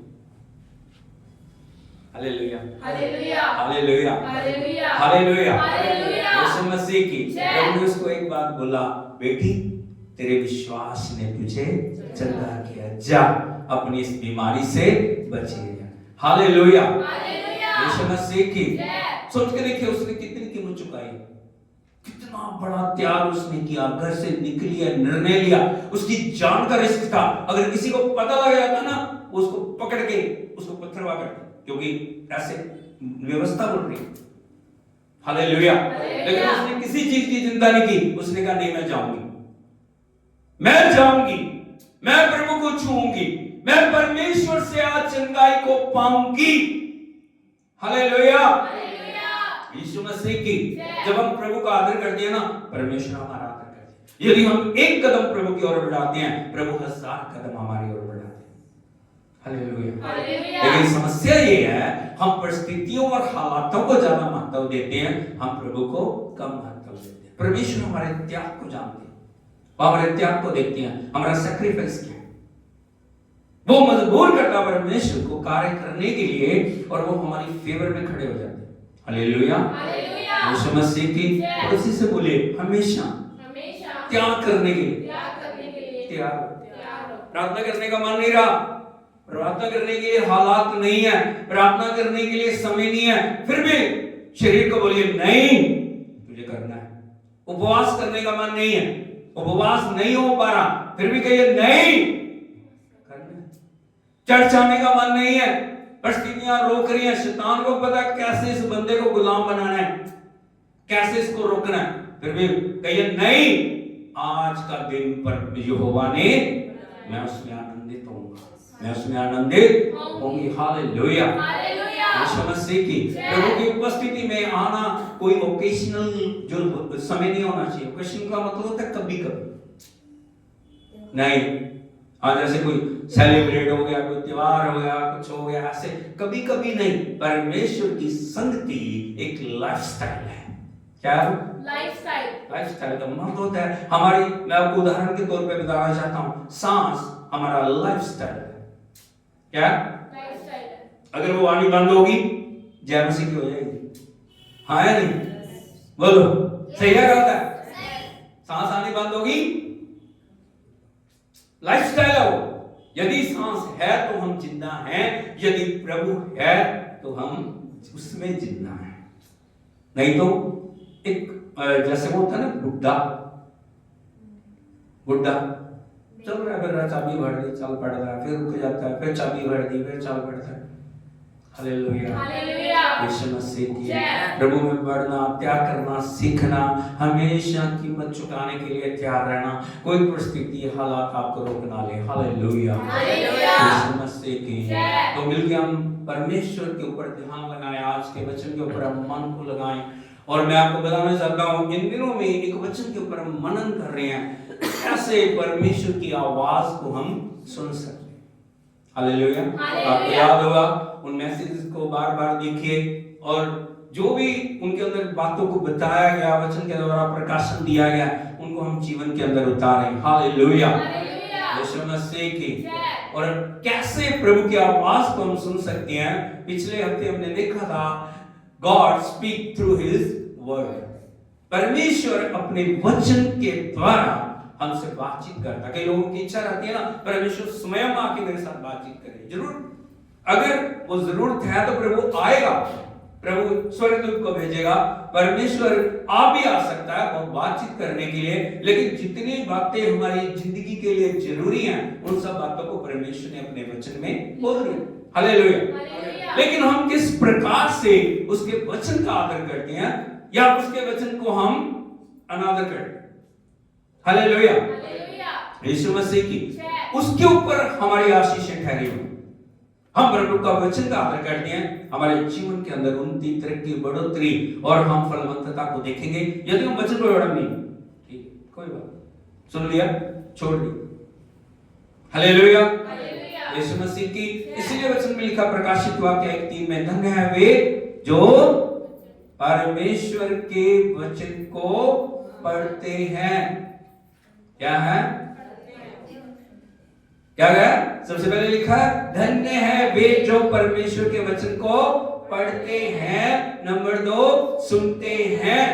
हालेलुया, हालेलुया, हालेलुया, हालेलुया, हालेलुया, हालेलुया। यीशु मसीह की। प्रभु ने उसको एक बात बोला, बेटी तेरे विश्वास ने तुझे चंगा किया, जा अपनी इस बीमारी से बची। हालेलुया, यीशु मसीह की। सोच के देखिए उसने कितनी कीमत चुकाई, कितना बड़ा त्याग उसने किया, घर से निकली है, निर्णय लिया, उसकी जान का रिस्क था। अगर किसी को पता लग जाता ना, उसको पकड़ के उसको पत्थरवा करते, क्योंकि ऐसे व्यवस्था बोल रही। हालेलुया। लेकिन उसने किसी चीज की चिंता नहीं की, उसने कहा नहीं मैं जाऊंगी, मैं जाऊंगी, मैं प्रभु को छूऊंगी, मैं परमेश्वर से आज चंगाई को पाऊंगी। हालेलुया, यीशु मसीह की। जब हम प्रभु का आदर करते हैं ना, परमेश्वर हमारा आदर करते हैं। यदि हम एक कदम प्रभु की ओर बढ़ाते हैं, प्रभु 1000 कदम हमारी ओर बढ़ाते हैं। हालेलुया। लेकिन समस्या ये है, हम परिस्थितियों और हालातों को ज्यादा महत्व देते हैं, हम प्रभु को कम महत्व देते हैं। परमेश्वर हमारे त्याग को जानते हैं, वो हमारे त्याग को देखते हैं, हमारा सैक्रिफाइस क्या है, वो मजबूर करता परमेश्वर को कार्य करने के लिए, और वो हमारी फेवर में खड़े हो जाते हैं। हालेलुया। यीशु मसीह की उसी से बोले हमेशा त्याग करने के लिए तैयार। प्रार्थना करने का मन नहीं रहा, प्रार्थना करने के लिए हालात नहीं है, प्रार्थना करने के लिए समय नहीं है, फिर भी शरीर को बोलिए नहीं तुझे करना है। उपवास करने का मन नहीं है, उपवास नहीं हो पा रहा, फिर भी कहिए नहीं करना है। चर्च आने का मन नहीं है, परिस्थितियां रोक रही हैं, शैतान को पता है कैसे इस बंदे को गुलाम बनाना है, कैसे इसको रोकना है, फिर भी कहिए नहीं, आज का दिन पर यहोवा ने, मैं उसमें आनंदित होऊंगा, मैं उसमें आनंदित होंगी। हालेलुया। यीशु मसीह की प्रभु की उपस्थिति में आना कोई ओकेशनल जो समय नहीं होना चाहिए। ओकेशन का मतलब होता है कभी कभी नहीं। आज जैसे कोई सेलिब्रेट हो गया, कोई त्योहार हो गया, कुछ हो गया, ऐसे कभी कभी नहीं। परमेश्वर की संगति एक लाइफस्टाइल है। क्या लाइफस्टाइल का मतलब होता है हमारी, मैं आपको उदाहरण के तौर पे बताना चाहता हूं, सांस हमारा लाइफस्टाइल है। क्या लाइफस्टाइल है? अगर वो वाणी बंद होगी जय मसीह की हो जाएगी। हाँ या नहीं? बोलो सही है गलत है? सांस आनी बंद होगी, लाइफस्टाइल है वो। यदि सांस है तो हम जिंदा हैं, यदि प्रभु है तो हम उसमें जिंदा हैं। नहीं तो एक जैसे वो होता है ना बुड्ढा चल रहा है, फिर चाबी भर दी, चल पड़ रहा है, फिर रुक जाता है, फिर चाबी भर दी, फिर चल पड़ता है। हालेलुया। यीशु मसीह की प्रभु में बढ़ना, त्याग करना सीखना, हमेशा कीमत चुकाने के लिए तैयार रहना, कोई परिस्थिति हालात आपको रोक ना ले। हालेलुया। यीशु मसीह की तो मिलके हम परमेश्वर के ऊपर ध्यान लगाएं, आज के वचन के ऊपर हम मन को लगाएं। और मैं आपको बताना चाहता हूं, इन दिनों में एक वचन के ऊपर हम मनन कर रहे हैं, कैसे परमेश्वर की आवाज को हम सुन सकते हैं। हालेलुया। आपको याद होगा उन मैसेजेस को बार बार देखिए, और जो भी उनके अंदर बातों को बताया गया, वचन के द्वारा प्रकाशन दिया गया, उनको हम जीवन के अंदर उतारें। हालेलुया। यीशु मसीह की और कैसे प्रभु की आवाज को हम सुन सकते हैं। पिछले हफ्ते हमने देखा था God speak through his word. परमेश्वर अपने वचन के द्वारा हमसे बातचीत करता है। कई लोगों की इच्छा रहती है ना, परमेश्वर स्वयं आके मेरे साथ बातचीत करे। जरूर, अगर वो जरूरत है तो प्रभु आएगा, प्रभु स्वर्गदूत को भेजेगा, परमेश्वर आ भी आ सकता है और बातचीत करने के लिए। लेकिन जितनी बातें हमारी जिंदगी के लिए जरूरी हैं, उन सब बातों को परमेश्वर ने अपने वचन में बोल दिया। हालेलुया। लेकिन हम किस प्रकार से उसके वचन का आदर करते हैं या उसके वचन को हम अनादर करते हैं। हालेलुया। यीशु मसीह की उसके ऊपर हमारी आशीषें ठहरी हुई। हम प्रभु का वचन का आदर करते हैं, हमारे जीवन के अंदर उन्नति, तरक्की, बढ़ोतरी और हम फलवंतता को देखेंगे यदि हम वचन को नहीं। ठीक है, कोई बात, सुन लिया, छोड़ दिया। हालेलुया। यीशु मसीह की इसीलिए वचन में लिखा, प्रकाशित वाक्य 1:3 में, धन्य है वे जो परमेश्वर के वचन को पढ़ते हैं। क्या है? क्या है? सबसे पहले लिखा है धन्य है वे जो परमेश्वर के वचन को पढ़ते हैं। नंबर 2 सुनते हैं।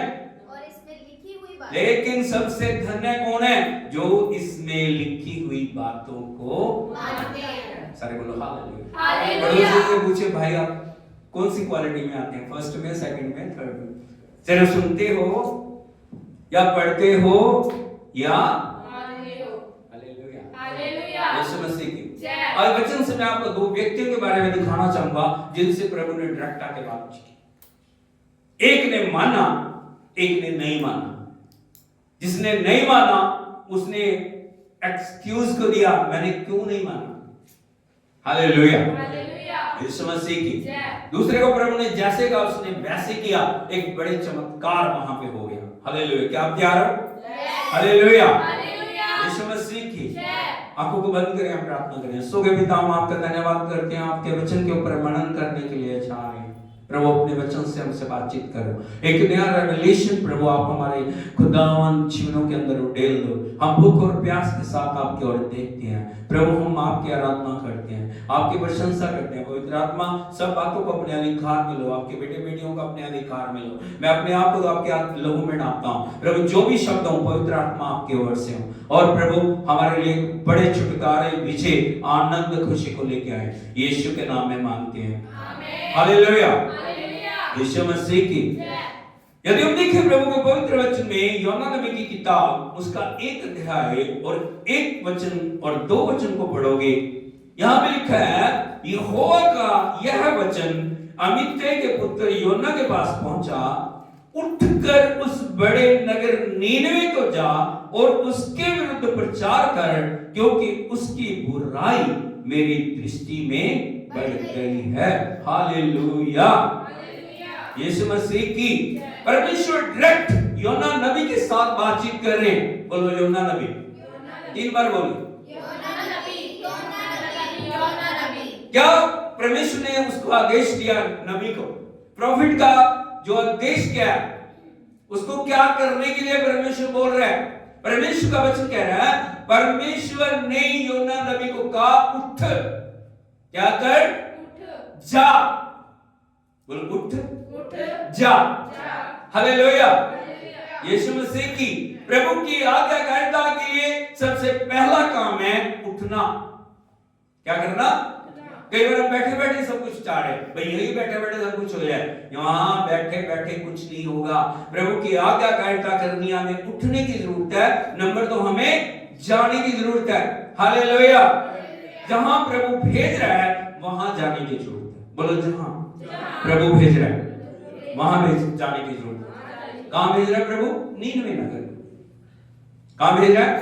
और इसमें लिखी हुई बात। लेकिन सबसे धन्य कौन है? जो इसमें लिखी हुई बातों को मानते हैं। सारे बोलो हालेलुया। हालेलुया। पड़ोसी से पूछे, भाई आप कौन सी क्वालिटी में आते हैं, फर्स्ट में, सेकंड में, थर्ड में? सिर्फ सुनते हो या पढ़ते हो या यीशु मसीह की। और वचन से मैं आपको 2 व्यक्तियों के बारे में दिखाना चाहूंगा जिनसे प्रभु ने डायरेक्ट आके बात की। एक ने माना, एक ने नहीं माना। जिसने नहीं माना उसने एक्सक्यूज को दिया, मैंने क्यों नहीं माना। हालेलुया। यीशु मसीह की। दूसरे को प्रभु ने जैसे कहा उसने वैसे किया, एक बड़े चमत्कार वहां पे हो गया। हालेलुया। क्या आप तैयार हो? हालेलुया। यीशु मसीह की। आंखों को बंद करें, हम प्रार्थना करें। सोगे पिता, हम आपका धन्यवाद करते हैं, आपके वचन के ऊपर मनन करने के लिए चाह रहे हैं। प्रभु अपने वचन से हमसे बातचीत करो, एक नया रेवलेशन प्रभु आप हमारे खुदावन जीवनों के अंदर उड़ेल दो। हम भूख और प्यास के साथ आपकी ओर देखते हैं प्रभु, हम आपकी आराधना करते हैं, आपकी प्रशंसा करते हैं। पवित्र आत्मा सब बातों को अपने अधिकार में लो, आपके बेटे बेटियों को अपने अधिकार में लो। मैं अपने आप को आपके लहू में डालता हूँ प्रभु, जो भी शब्द हो पवित्र आत्मा आपके ओर से हो, और प्रभु हमारे लिए बड़े छुटकारे, विजय, आनंद, खुशी को लेके आए। यीशु के नाम में मांगते हैं, हालेलुया, यीशु मसीह की। यदि हम देखें प्रभु के पवित्र वचन में योना नबी की किताब उसका 1 अध्याय और 1 वचन और 2 वचन को पढ़ोगे, यहाँ पे लिखा है, यहोवा का यह वचन अमित्तै के पुत्र योना के पास पहुंचा, उठकर उस बड़े नगर नीनवे को जा और उसके विरुद्ध प्रचार कर, क्योंकि उसकी बुराई मेरी दृष्टि में बढ़ गई है। हालेलुया, यीशु मसीह की। परमेश्वर डायरेक्ट योना नबी के साथ बातचीत कर रहे हैं। बोलो योना नबी, 3 बार बोलो क्या परमेश्वर ने उसको आदेश दिया नबी को, प्रॉफिट का जो आदेश क्या है उसको क्या करने के लिए परमेश्वर बोल रहा है। परमेश्वर का वचन कह रहा है, परमेश्वर ने योना नबी को कहा उठ, क्या कर, जा, बोलो उठ जा, हालेलुया, यीशु मसीह की। प्रभु की आज्ञाकारिता के लिए सबसे पहला काम है उठना। क्या करना? कई बार हम बैठे बैठे सब कुछ चाह रहे हैं, भाई यही बैठे बैठे सब कुछ हो जाए, यहाँ बैठे बैठे कुछ नहीं होगा। प्रभु की आज्ञाकारिता करनी, हमें उठने की जरूरत है। नंबर 2, हमें जाने की जरूरत है। हालेलुया, जहां प्रभु भेज रहा है वहां जाने की जरूरत है। बोलो जहां प्रभु भेज रहा है वहां जाने की जरूरत है। कहां भेज रहा है प्रभु? नीनवे नगर में। कहां भेज रहा है?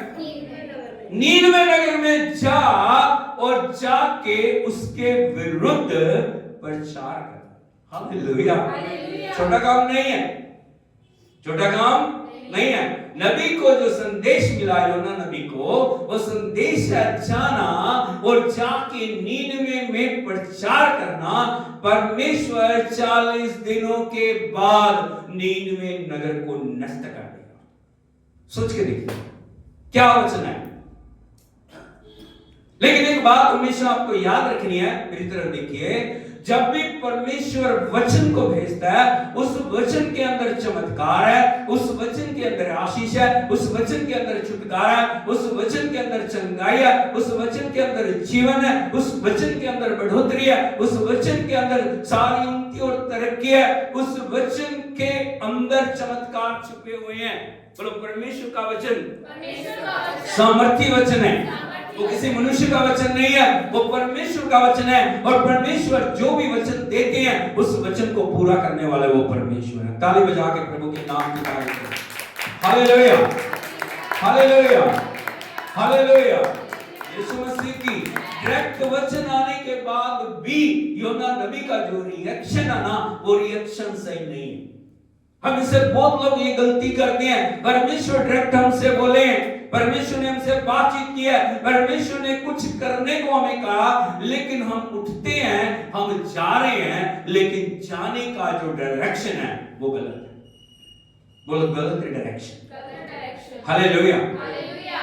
नीनवे नगर में जा और जाके उसके विरुद्ध प्रचार कर। हालेलुया, छोटा काम नहीं है, छोटा काम नहीं है। नबी को जो संदेश मिला योना नबी को, वो संदेश है जाना और जाके नीनवे में प्रचार करना। परमेश्वर 40 दिनों के बाद नीनवे नगर को नष्ट कर देगा। सोच के देखिए क्या वचन है। लेकिन एक बात हमेशा आपको याद रखनी है, मेरी तरफ देखिए, जब भी परमेश्वर वचन को भेजता है, उस वचन के अंदर चमत्कार है, उस वचन के अंदर आशीष है, उस वचन के अंदर छुटकारा है, उस वचन के अंदर चंगाई है, उस वचन के अंदर जीवन है, उस वचन के अंदर बढ़ोतरी है, उस वचन के अंदर सारी उन्नति और तरक्की है, उस वचन के अंदर चमत्कार छुपे हुए हैं। बोलो परमेश्वर का वचन सामर्थी वचन है, वो किसी मनुष्य का वचन नहीं है, वो परमेश्वर का वचन है। और परमेश्वर जो भी वचन देते हैं उस वचन को पूरा करने वाले वो परमेश्वर है। ताली बजा के प्रभु के नाम की तारीफ करें। हालेलुया, हालेलुया, हालेलुया, यीशु मसीह की। डायरेक्ट वचन आने के बाद भी योना नबी का जो रिएक्शन है ना, वो रिएक्शन सही नहीं है। हम इससे बहुत लोग ये गलती करते हैं। परमेश्वर डायरेक्ट हमसे बोले, परमेश्वर ने हमसे बातचीत की है, परमेश्वर ने कुछ करने को हमें कहा, लेकिन हम उठते हैं, हम जा रहे हैं, लेकिन जाने का जो डायरेक्शन है वो गलत है। बोलो गलत डायरेक्शन। हालेलुया,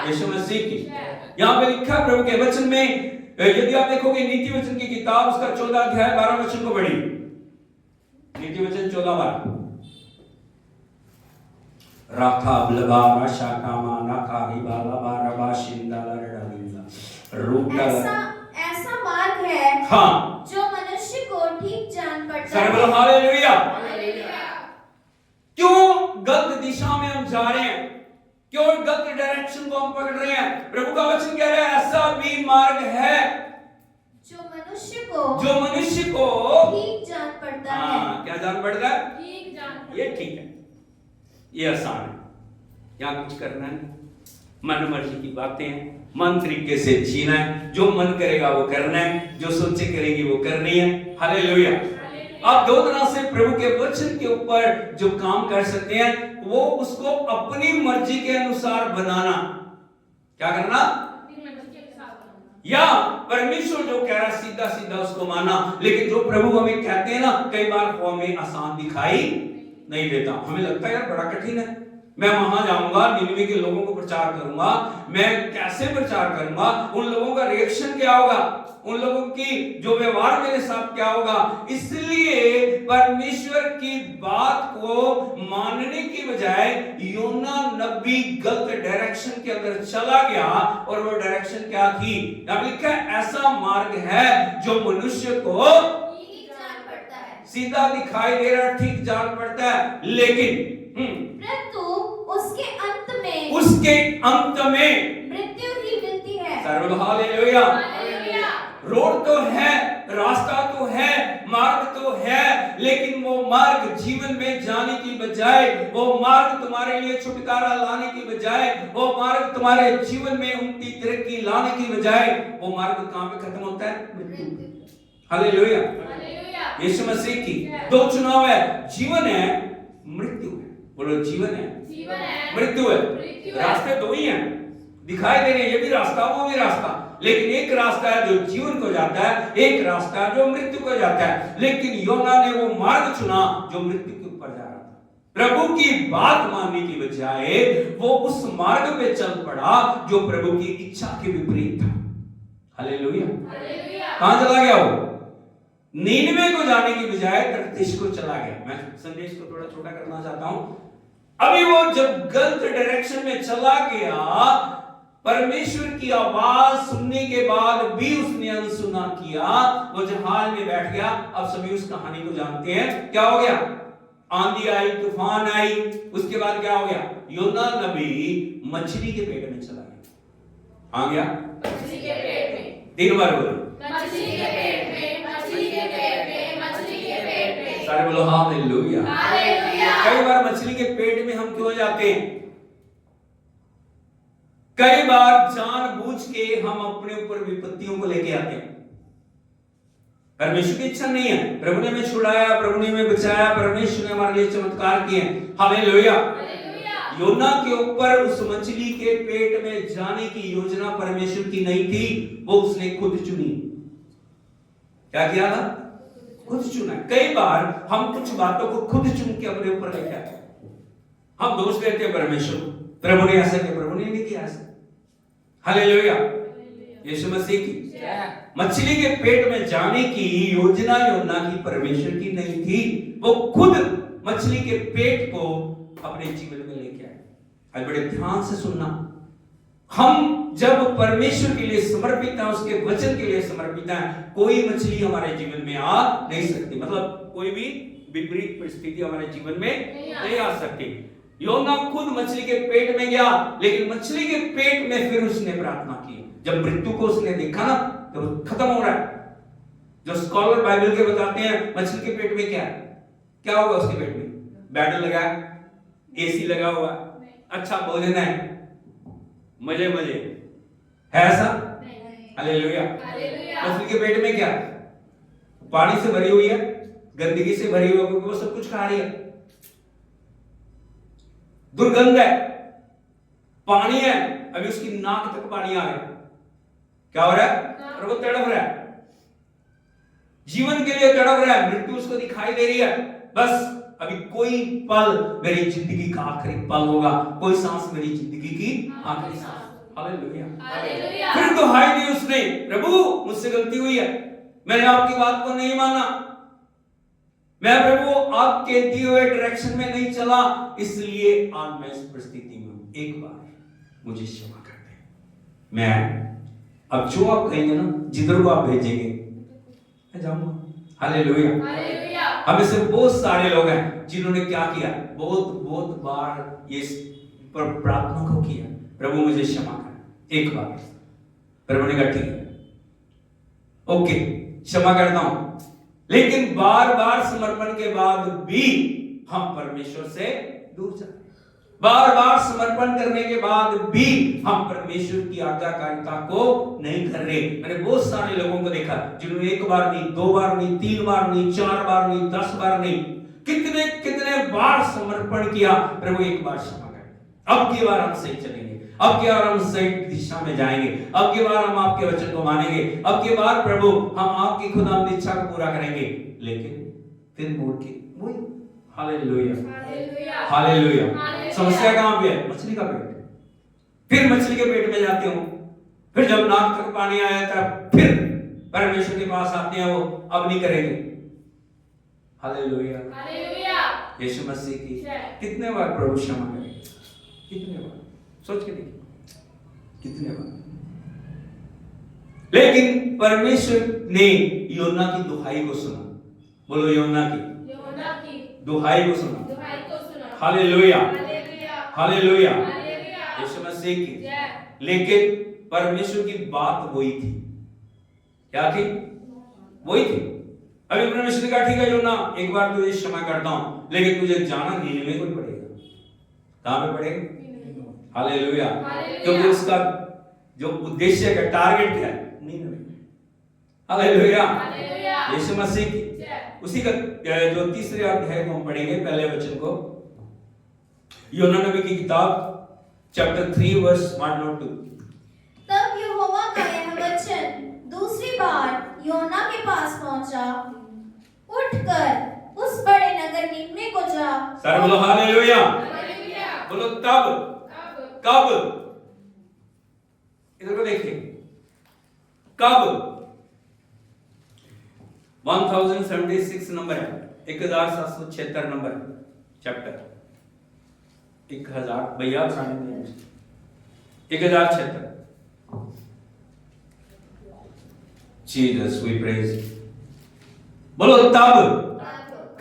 यीशु मसीह की। यहाँ पे लिखा प्रभु के वचन में, यदि आप देखोगे नीति वचन की किताब उसका 14 अध्याय 12 वचन को पढ़िए। नीति वचन 14:12। राखा ब्लबा राशा कामा नाका रिबा लबा रबा शिंदा लरडालिंदा रूटा। ऐसा मार्ग है हाँ जो मनुष्य को ठीक जान पड़ता है। बोलो हालेलुया। क्यों गलत दिशा में हम जा रहे हैं? क्यों गलत डायरेक्शन को हम पकड़ रहे हैं? प्रभु का वचन कह रहा है ऐसा भी मार्ग है जो मनुष्य को ठीक जान पड़ता है। क्या जान पड़ता है? ठीक जान। ये ठीक है, ये आसान है, क्या कुछ करना है, मन मर्जी की बातें, मन तरीके से जीना है, जो मन करेगा वो करना है, जो सोचे करेगी वो करनी है। हालेलुया। आप 2 तरह से प्रभु के वचन के ऊपर जो काम कर सकते हैं, वो उसको अपनी मर्जी के अनुसार बनाना। क्या करना? या परमेश्वर जो कह रहा है सीधा सीधा उसको माना। लेकिन जो प्रभु हमें कहते हैं ना, कई बार वो हमें आसान दिखाई नहीं देता। हमें लगता है यार बड़ा कठिन है, मैं वहां जाऊंगा, निनवे के लोगों को प्रचार करूंगा, मैं कैसे प्रचार करूंगा, उन लोगों का रिएक्शन क्या होगा, उन लोगों की जो व्यवहार मेरे साथ क्या होगा। इसलिए परमेश्वर की बात को मानने की बजाय योना नबी गलत डायरेक्शन के अंदर चला गया। और वो डायरेक्शन क्या थी? अब लिखा है ऐसा मार्ग है जो मनुष्य को जान पड़ता है, सीधा दिखाई दे रहा, ठीक जान पड़ता है, लेकिन परंतु उसके अंत में मृत्यु ही मिलती है। सर्व हालेलुया। हालेलुया। रोड तो है, रास्ता तो है, मार्ग तो है, लेकिन वो मार्ग जीवन में जाने की बजाय, वो मार्ग तुम्हारे लिए छुटकारा लाने की बजाय, वो मार्ग तुम्हारे जीवन में उन्नति तरक्की लाने की बजाय, वो मार्ग कहां पे खत्म होता है? मृत्यु। हालेलुया। यीशु मसीह की दो चुनाव है, जीवन है, मृत्यु है। बोलो जीवन है, मृत्यु है। रास्ते दो ही हैं, दिखाई दे रहे हैं, ये भी रास्ता वो भी रास्ता, लेकिन एक रास्ता है जो जीवन को जाता है, एक रास्ता है जो मृत्यु को जाता है। लेकिन योना ने वो मार्ग चुना जो मृत्यु के ऊपर जा रहा था। प्रभु की बात मानने की बजाय वो उस मार्ग पे चल पड़ा जो प्रभु की इच्छा के विपरीत था। हालेलुया। कहां चला गया वो? नीनवे को जाने की बजाय तर्शीश को चला गया। मैं संदेश को थोड़ा छोटा करना चाहता हूं। अभी वो जब गलत डायरेक्शन में चला गया, परमेश्वर की आवाज सुनने के बाद भी उसने अनसुना किया, वो जहाज में बैठ गया। अब सभी उस कहानी को जानते हैं, क्या हो गया? आंधी आई, तूफान आई, उसके बाद क्या हो गया? योना नबी मछली के पेट में चला गया। आ गया मछली के पेट में। 3 बार बोलो, मछली के पेट में, मछली के पेट में, मछली के पेट में। सारे बोलो हालेलुया। हालेलुया। कई बार मछली के पेट में हम क्यों जाते हैं? कई बार जानबूझ के हम अपने ऊपर विपत्तियों को लेके आते हैं। परमेश्वर की इच्छा नहीं है। प्रभु ने हमें छुड़ाया, प्रभु ने हमें बचाया, परमेश्वर ने हमारे लिए चमत्कार किए। हालेलुया। योना के ऊपर उस मछली के पेट में जाने की योजना परमेश्वर की नहीं थी, वो उसने खुद चुनी। क्या किया था? खुद चुना। कई बार हम कुछ बातों को खुद चुन के अपने ऊपर लेके आते हैं। हम दोष देते हैं परमेश्वर, प्रभु ने ऐसा किया, प्रभु ने नहीं किया ऐसा। हालेलुया। यीशु मसीह की मछली के पेट में जाने की योजना योना की परमेश्वर की नहीं थी, वो खुद मछली के पेट को अपने जीवन में लेके आए। आज बड़े ध्यान से सुनना, हम जब परमेश्वर के लिए समर्पित हैं, उसके वचन के लिए समर्पित हैं, कोई मछली हमारे जीवन में आ नहीं सकती। मतलब कोई भी विपरीत परिस्थिति हमारे जीवन में नहीं आ सकती। योना खुद मछली के पेट में गया, लेकिन मछली के पेट में फिर उसने प्रार्थना की। जब मृत्यु को उसने देखा ना, तो खत्म हो रहा है। जो स्कॉलर बाइबल के बताते हैं मछली के पेट में क्या है, क्या होगा उसके पेट में? बेड लगा है, एसी लगा हुआ है, अच्छा भोजन है, मजे मजे है ऐसा? हालेलुया। मछली के पेट में क्या? पानी से भरी हुई है, गंदगी से भरी हुई है, क्योंकि वो सब कुछ खा रही है। दुर्गंध है, पानी है, अभी उसकी नाक तक पानी आ गया। क्या हो रहा है? और वो तड़प रहा है, जीवन के लिए तड़प रहा है। मृत्यु उसको दिखाई दे रही है, बस अभी कोई पल मेरी जिंदगी का आखिरी पल होगा, कोई सांस मेरी जिंदगी की आखिरी सांस। हालेलुया। फिर तो हाय दी उसने, प्रभु मुझसे गलती हुई है, मैंने आपकी बात को नहीं माना, मैं प्रभु आपके दिए हुए डायरेक्शन में नहीं चला, इसलिए आज मैं इस परिस्थिति में हूं। एक बार मुझे क्षमा कर दे। मैं अब जो आप कहेंगे ना, जिधर को आप भेजेंगे मैं जाऊंगा। हालेलुया। हमें से बहुत सारे लोग हैं जिन्होंने क्या किया, बहुत बार ये पर प्रार्थना को किया, प्रभु मुझे क्षमा कर। एक बार प्रभु ने कहा ठीक है, ओके क्षमा करता हूं, लेकिन बार बार समर्पण के बाद भी हम परमेश्वर से दूर जाते। बार बार समर्पण करने के बाद भी हम परमेश्वर की आज्ञाकारिता को नहीं कर रहे। मैंने बहुत सारे लोगों को देखा जिन्होंने 1 बार नहीं, 2 बार नहीं, 3 बार नहीं, 4 बार नहीं, 10 बार नहीं, कितने कितने बार समर्पण किया, प्रभु एक बार क्षमा कर, अब की बार हम सही चलेंगे, अब की बार हम सही दिशा में जाएंगे, अब की बार हम आपके वचन को मानेंगे, अब की बार प्रभु हम आपकी खुदावंदी इच्छा को पूरा करेंगे। लेकिन फिर मोड़ के वही हालेलुया हालेलुया। समस्या कहाँ पे है? मछली का पेट। फिर मछली के पेट में जाते हो, फिर जब नाक तक पानी आया तब फिर परमेश्वर के पास आते हैं, वो अब नहीं करेंगे। हालेलुया यीशु मसीह की कितने बार प्रभु क्षमा करेंगे? कितने बार? सोच के देखिए कितने बार। लेकिन परमेश्वर ने योना की दुहाई को सुना। बोलो योना की दुहाई को सुना। हालेलुया हालेलुया यीशु मसीह की। लेकिन परमेश्वर की बात वही थी। क्या थी? वही थी। अभी परमेश्वर ने कहा ठीक है योना, एक बार तुझे क्षमा करता हूं, लेकिन तुझे जाना नीनवे को ही पड़ेगा। कहां पे पड़ेगा? हालेलुया। क्योंकि उसका जो उद्देश्य का टारगेट क्या है? नीनवे। हालेलुया यीशु मसीह की। उसी का जो तीसरे अध्याय को हम पढ़ेंगे, पहले वचन को, योना नबी की किताब चैप्टर 3 वर्स 1 और 2। तब यहोवा का यह वचन दूसरी बार योना के पास पहुंचा, उठकर उस बड़े नगर निनवे को जा। सर बोलो हालेलुया। बोलो तब कब? इधर को देखिए, कब? 1076 नंबर है, 1776 नंबर चैप्टर। 1000 भैया 1076। Jesus we praise. बोलो तब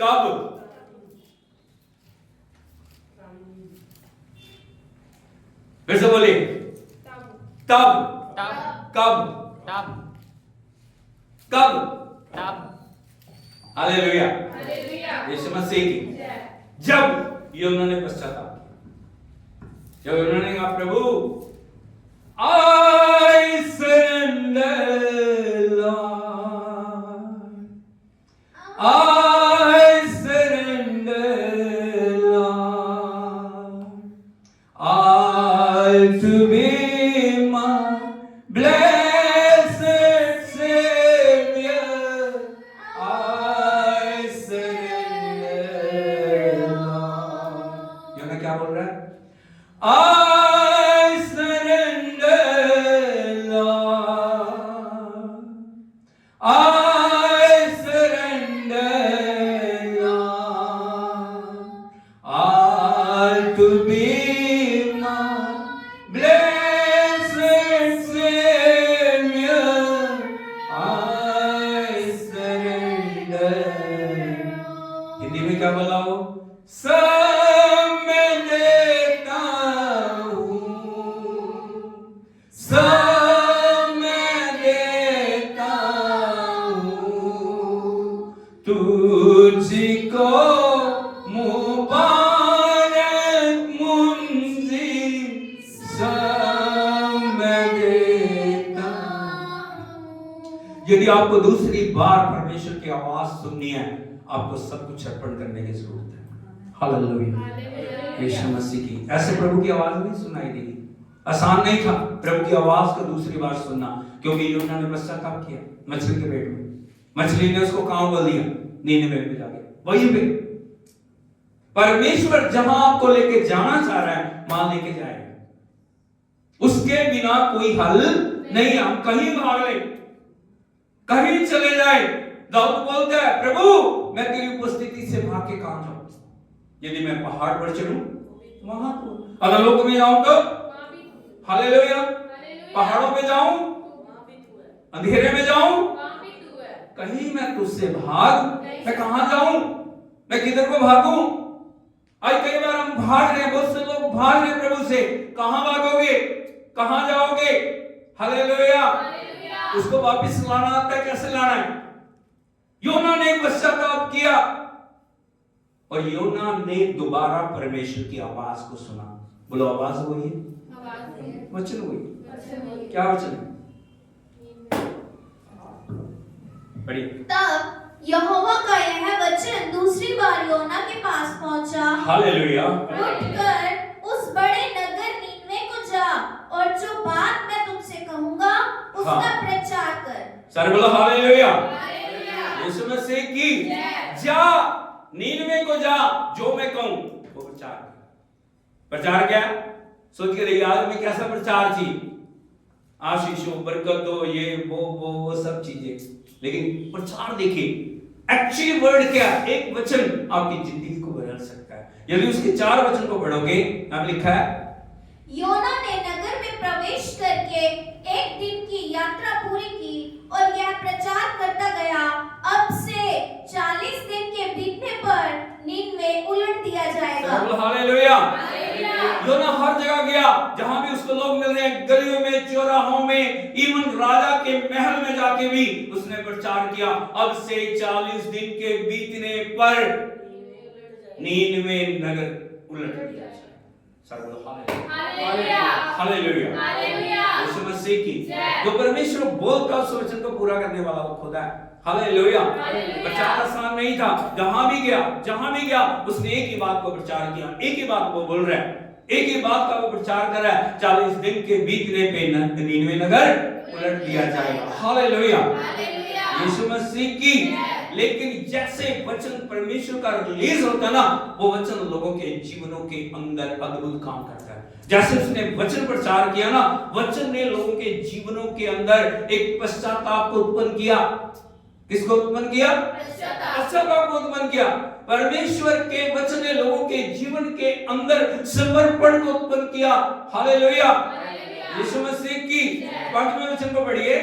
कब? फिर से बोलिए तब कब कब? हालेलुया यीशु मसीह की। जब योना ने पश्चाताप, जब उन्होंने कहा प्रभु I surrender Lord, I surrender Lord, all to be my blessed Savior, I surrender Lord। योना क्या बोल रहा है? I surrender Lord, I surrender Lord, all to be my blessed Savior, I surrender। Hindi में क्या बोला हो? सब मैं देता हूँ, सब मैं देता हूँ, तुझको मुबारक मुंजी, सब मैं देता हूँ। यदि आपको दूसरी बार परमेश्वर की आवाज सुननी है, आपको सब कुछ अर्पण करने की जरूरत है। हालेलुया यीशु मसीह की। ऐसे प्रभु की आवाज नहीं सुनाई देगी। आसान नहीं था प्रभु की आवाज को दूसरी बार सुनना, क्योंकि योना ने पश्चाताप किया मछली के पेट में। मछली ने उसको कहां बोल दिया? नीनवे में जाके। वहीं पे परमेश्वर जहां आपको लेके जाना चाह रहा है, वहां लेके जाएगा। उसके बिना कोई हल नहीं। हम कहीं भाग ले, कहीं चले जाए, दाऊद बोलता है प्रभु मैं तेरी उपस्थिति से भाग के कहां जाऊं? यदि मैं पहाड़ पर चढ़ूं वहां तो, अधोलोक में जाऊं तो, हालेलुया, पहाड़ों पे जाऊं, अंधेरे में जाऊं, कहीं मैं तुझसे भाग, मैं कहां जाऊं? मैं किधर को भागूं? आज कई बार हम भाग रहे हैं, बहुत से लोग भाग रहे हैं प्रभु से। कहां भागोगे? कहां जाओगे? हालेलुया। उसको वापस लाना आता है, कैसे लाना है? योना ने पश्चाताप किया और योना ने दोबारा परमेश्वर की आवाज को सुना। बोलो आवाज वही है, वचन वही। क्या वचन है? पढ़िए। तब यहोवा का यह वचन दूसरी बार योना के पास पहुंचा। हालेलुया। उठकर उस बड़े नगर नीनवे को जा और जो बात मैं तुमसे कहूंगा उसका प्रचार कर। सर बोलो हालेलुया। यीशु मसीह की। जा नीनवे को जा, जो मैं कहूं वो प्रचार क्या? सोच के देखिए आज में कैसा प्रचार चाहिए, आशीष हो, बरकत हो, ये वो सब चीजें, लेकिन प्रचार देखिए एक्चुअली वर्ड क्या, एक वचन आपकी जिंदगी को बदल सकता है। यदि उसके 4 वचन को पढ़ोगे, यहाँ पे लिखा है, योना ने नगर में प्रवेश करके 1 दिन की यात्रा पूरी की और यह प्रचार करता गया, अब से 40 दिन के बीतने पर नीनवे उलट दिया जाएगा। हालेलुया। योना हर जगह गया जहां भी उसको लोग मिल रहे हैं, गलियों में, चौराहों में, इवन राजा के महल में जाके भी उसने प्रचार किया, अब से 40 दिन के बीतने पर नीनवे नगर उलट दिया जाएगा। हालेलुया। यीशु मसीह की जो परमेश्वर बोलता उस वचन को पूरा करने वाला वो खुदा है। हालेलुया। प्रचार आसान नहीं था, जहां भी गया उसने एक ही बात को प्रचार किया, एक ही बात को बोल रहा है, एक ही बात का वो प्रचार कर रहा है, 40 दिन के बीतने पे नीनवे नगर उलट दिया जाएगा। हालेलुया। यीशु मसीह की। लेकिन जैसे वचन परमेश्वर का रिलीज होता है ना, वो वचन लोगों के जीवनों के अंदर अद्भुत काम करता है। जैसे उसने वचन प्रचार किया ना, वचन ने लोगों के जीवनों के अंदर एक पश्चाताप को उत्पन्न किया। किसको उत्पन्न किया? पश्चाताप को उत्पन्न किया। परमेश्वर के वचन ने लोगों के जीवन के अंदर समर्पण को उत्पन्न किया। हालेलुया। यीशु मसीह की। 5वें वचन को पढ़िए।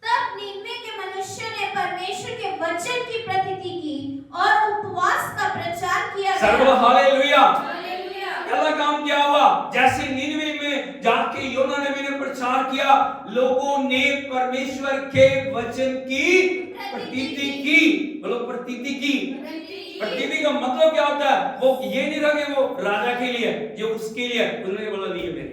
तब नीनवे के मनुष्य ने परमेश्वर के वचन की प्रतीति की और उपवास का प्रचार किया। हालेलुया। पहला काम क्या हुआ? जैसे नीनवे में जाके योना नबी ने प्रचार किया, लोगों ने परमेश्वर के वचन की प्रतीति की। बोलो प्रतीति की। प्रतीति का मतलब क्या होता है? वो ये नहीं रहा कि वो राजा के लिए, ये उसके लिए। उन्होंने बोला नहीं, मेरे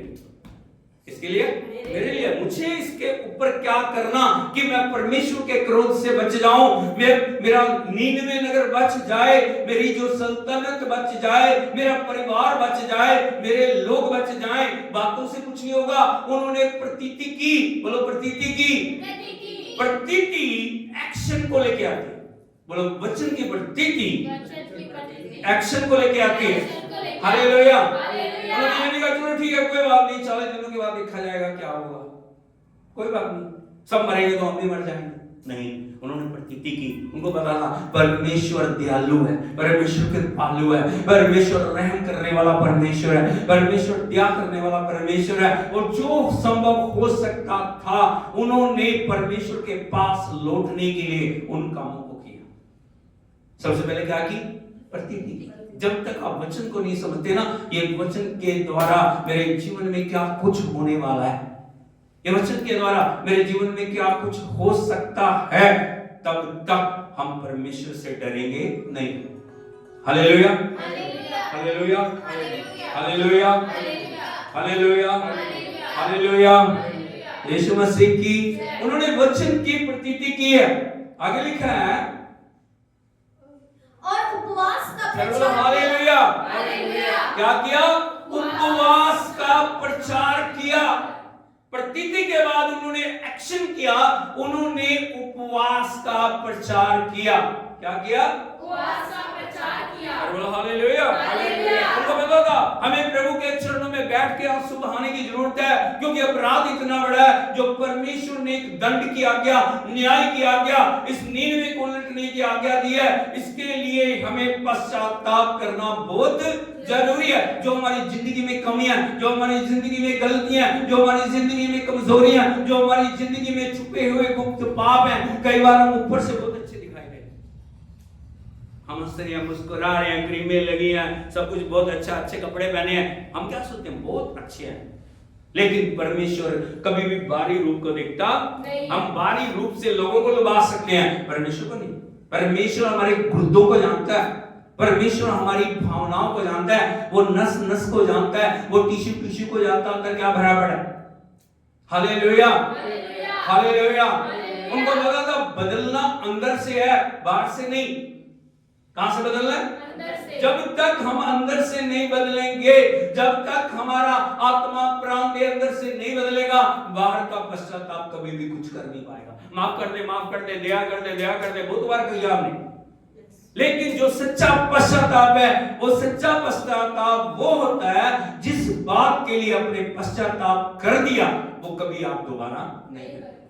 इसके लिए, मेरे लिए, मुझे इसके ऊपर क्या करना कि मैं परमेश्वर के क्रोध से बच जाऊं, मेरा नीनवे नगर बच जाए, मेरी जो सल्तनत बच जाए, मेरा परिवार बच जाए, मेरे लोग बच जाएं। बातों से कुछ नहीं होगा। उन्होंने प्रतीति की। बोलो प्रतीति की। प्रतीति एक्शन को लेके आती है। बोलो वचन की प्रतीति एक्शन को लेके आती है। हालेलुया। उन्होंने ये नहीं कहा चलो ठीक है कोई बात नहीं, 40 दिनों के बाद देखा जाएगा क्या होगा, कोई बात नहीं, सब मरेंगे तो हम भी मर जाएंगे। नहीं, उन्होंने प्रतीति की। उनको पता था परमेश्वर दयालु है, परमेश्वर कृपालु है, परमेश्वर रहम करने वाला परमेश्वर है, परमेश्वर दया करने वाला परमेश्वर है। और जो संभव हो सकता था उन्होंने परमेश्वर के पास लौटने के लिए उन कामों को किया। सबसे पहले क्या की? प्रतीति की। जब तक आप वचन को नहीं समझते ना, ये वचन के द्वारा मेरे जीवन में क्या कुछ होने वाला है, ये वचन के द्वारा मेरे जीवन में क्या कुछ हो सकता है, तब तक हम परमेश्वर से डरेंगे नहीं। हालेलुया। हालेलुया। हालेलुया। हालेलुया। हालेलुया। यीशु मसीह की। उन्होंने वचन की प्रतीति की है। आगे लिखा है और उपवास का प्रचार। हालेलुया। क्या किया? उपवास का प्रचार किया। प्रतीति के बाद उन्होंने एक्शन किया, उन्होंने उपवास का प्रचार किया। क्या किया? उपवास का प्रचार किया। हालेलुया। उनको पता था हमें प्रभु के चरणों में बैठ के आंसू बहाने की जरूरत है, क्योंकि अपराध इतना बड़ा है जो परमेश्वर ने एक दंड की आज्ञा, न्याय की आज्ञा, इस नीनवे को उलटने की आज्ञा दी है। इसके लिए हमें पश्चाताप करना बहुत जरूरी है। जो हमारी जिंदगी में कमियां, जो हमारी जिंदगी में गलतियां, जो हमारी जिंदगी में कमजोरियां, जो हमारी जिंदगी में छुपे हुए गुप्त पाप हैं, कई बार हम ऊपर से बहुत अच्छे दिखाई देते हैं, हम हंस रहे हैं, मुस्कुरा रहे हैं, क्रीमें लगी हैं, सब कुछ बहुत अच्छा, अच्छे कपड़े पहने हैं, हम क्या सोचते हैं बहुत अच्छे हैं। लेकिन परमेश्वर कभी भी बाहरी रूप को देखता नहीं। हम बाहरी रूप से लोगों को लुभा सकते हैं, परमेश्वर को नहीं। परमेश्वर हमारे गुर्दों को जानता है, परमेश्वर हमारी भावनाओं को जानता है, वो नस नस को जानता है, वो टिश्यू टिश्यू को जानता है अंदर क्या भरा पड़ा है। हालेलुया। हालेलुया। उनको पता था बदलना अंदर से है, बाहर से नहीं। कहां से बदलना है? जब तक हम अंदर से नहीं बदलेंगे, जब तक हमारा आत्मा प्राण के अंदर से नहीं बदलेगा, बाहर का पश्चाताप कभी भी कुछ कर नहीं पाएगा। माफ कर दे, माफ कर दे, दया कर दे, दया कर दे, बहुत बार कही आपने, लेकिन जो सच्चा पश्चाताप है, वो सच्चा पश्चाताप वो होता है जिस बात के लिए अपने पश्चाताप कर दिया वो कभी आप दोबारा नहीं करेंगे।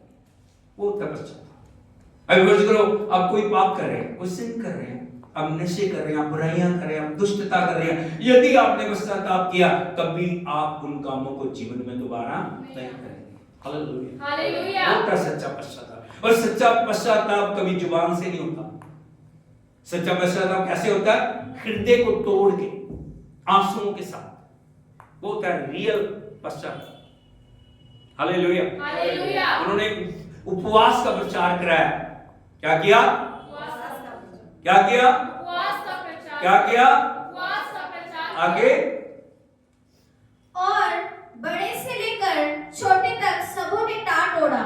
वो होता है पश्चाताप। अभी फर्ज करो आप कोई पाप कर रहे हैं, कोई सिन कर रहे हैं, आप नशे कर रहे हैं, आप बुराइयां कर रहे हैं, आप दुष्टता कर रहे हैं, यदि आपने पश्चाताप किया कभी आप उन कामों को जीवन में दोबारा नहीं करेंगे। Hallelujah, hallelujah. होता है सच्चा पश्चाताप। और सच्चा पश्चाताप कभी जुबान से नहीं होता। सच्चा पश्चाताप कैसे होता है? हृदय को तोड़ के, आंसुओं के साथ, वो होता है रियल पश्चाताप। Hallelujah, hallelujah. उन्होंने उपवास का प्रचार कराया। क्या किया? क्या किया? उपवास का प्रचार। क्या किया? उपवास का प्रचार। आगे और बड़े से लेकर छोटे तक सबों ने टाट ओढ़ा।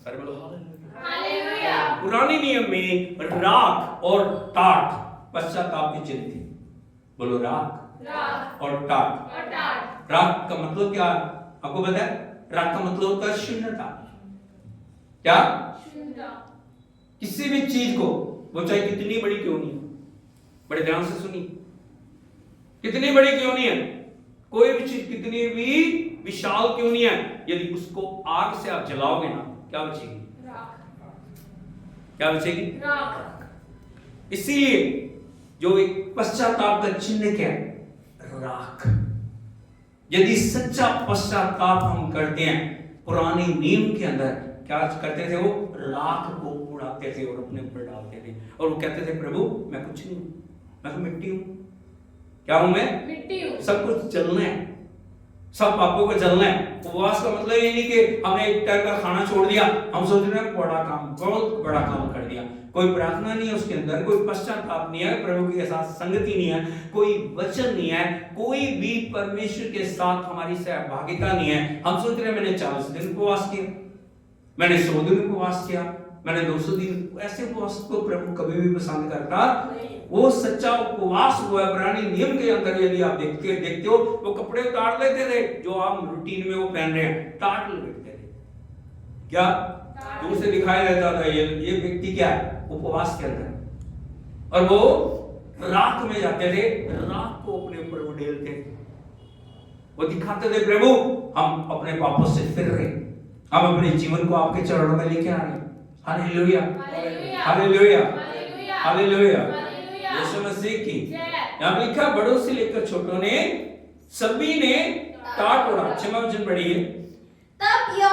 अरे बोलो हालेलुया। हालेलुया। पुराने नियम में राख और टाट पश्चाताप की चिन्ह थी। बोलो राख राख और टाट। और टाट। राख का मतलब क्या आपको पता है? राख का मतलब होता है शून्यता। क्या? शून्यता। किसी भी चीज को, वो चाहे कितनी बड़ी क्यों नहीं है, बड़े ध्यान से सुनिए, कितनी बड़ी क्यों नहीं है, कोई भी चीज कितनी भी विशाल क्यों नहीं है, यदि उसको आग से आप जलाओगे ना, क्या बचेगी? राख। क्या बचेगी? राख। इसीलिए जो एक पश्चाताप का चिन्ह क्या है? राख। यदि सच्चा पश्चाताप हम करते हैं, पुराने नियम के अंदर क्या करते थे? वो राख को उड़ाते थे और अपने ऊपर डालते थे और वो कहते थे प्रभु मैं कुछ नहीं हूं, मैं तो मिट्टी हूं। क्या हूं मैं? मिट्टी हूं। सब कुछ जलना है, सब पापों को जलना है। उपवास का मतलब ये नहीं कि हमने एक टाइम का खाना छोड़ दिया, हम सोच रहे हैं बड़ा काम, बहुत बड़ा काम कर दिया। कोई प्रार्थना नहीं है उसके अंदर, कोई पश्चाताप नहीं है, प्रभु के साथ संगति नहीं है, कोई वचन नहीं है, कोई भी परमेश्वर के साथ हमारी सहभागिता नहीं है। हम सोच रहे हैं मैंने 40 दिन उपवास किया, मैंने 100 दिन उपवास किया, मैंने 200 दिन, ऐसे उपवास को प्रभु कभी भी पसंद करता। वो सच्चा उपवास हुआ पुराने नियम के अंदर। यदि आप देखते हो वो कपड़े उतार लेते थे जो आप रूटीन में वो पहन रहे हैं, टाट लपेटते थे। क्या? दूर से दिखाई देता था ये व्यक्ति क्या है? उपवास के अंदर। और वो राख में जाते थे, राख को अपने ऊपर उड़ेलते थे, वो दिखाते थे प्रभु हम अपने पापों से फिर रहे, हम अपने जीवन को आपके चरणों में लेके आ रहे हैं। हालेलुया, हालेलुया, हालेलुया। यीशु मसीह की। यहाँ पे लिखा बड़ों से लेकर छोटों ने सभी ने टाट ओढ़ा। क्षमा वचन पढ़िए। तब यह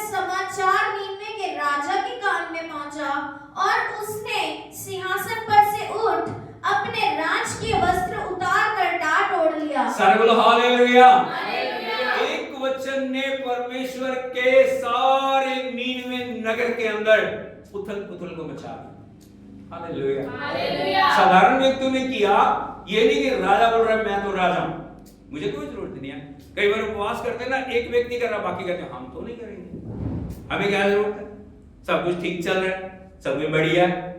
समाचार नीनवे के राजा के कान में पहुंचा और उसने सिंहासन पर से उठ अपने राज के वस्त्र उतार कर टाट ओढ़ लिया। सारे बोलो हालेलुया। हालेलुया। एक वचन ने परमेश्वर के सारे नीनवे नगर के अंदर उथल पुथल को मचा दिया। Hallelujah, hallelujah. साधारण व्यक्तियों ने किया, ये नहीं कि राजा बोल रहा है मैं तो राजा हूं, मुझे कोई जरूरत नहीं है। कई बार उपवास करते ना, एक व्यक्ति कर रहा, बाकी कहते हैं हम तो नहीं करेंगे, हमें क्या जरूरत है, सब कुछ ठीक चल रहा है, सब कुछ बढ़िया है।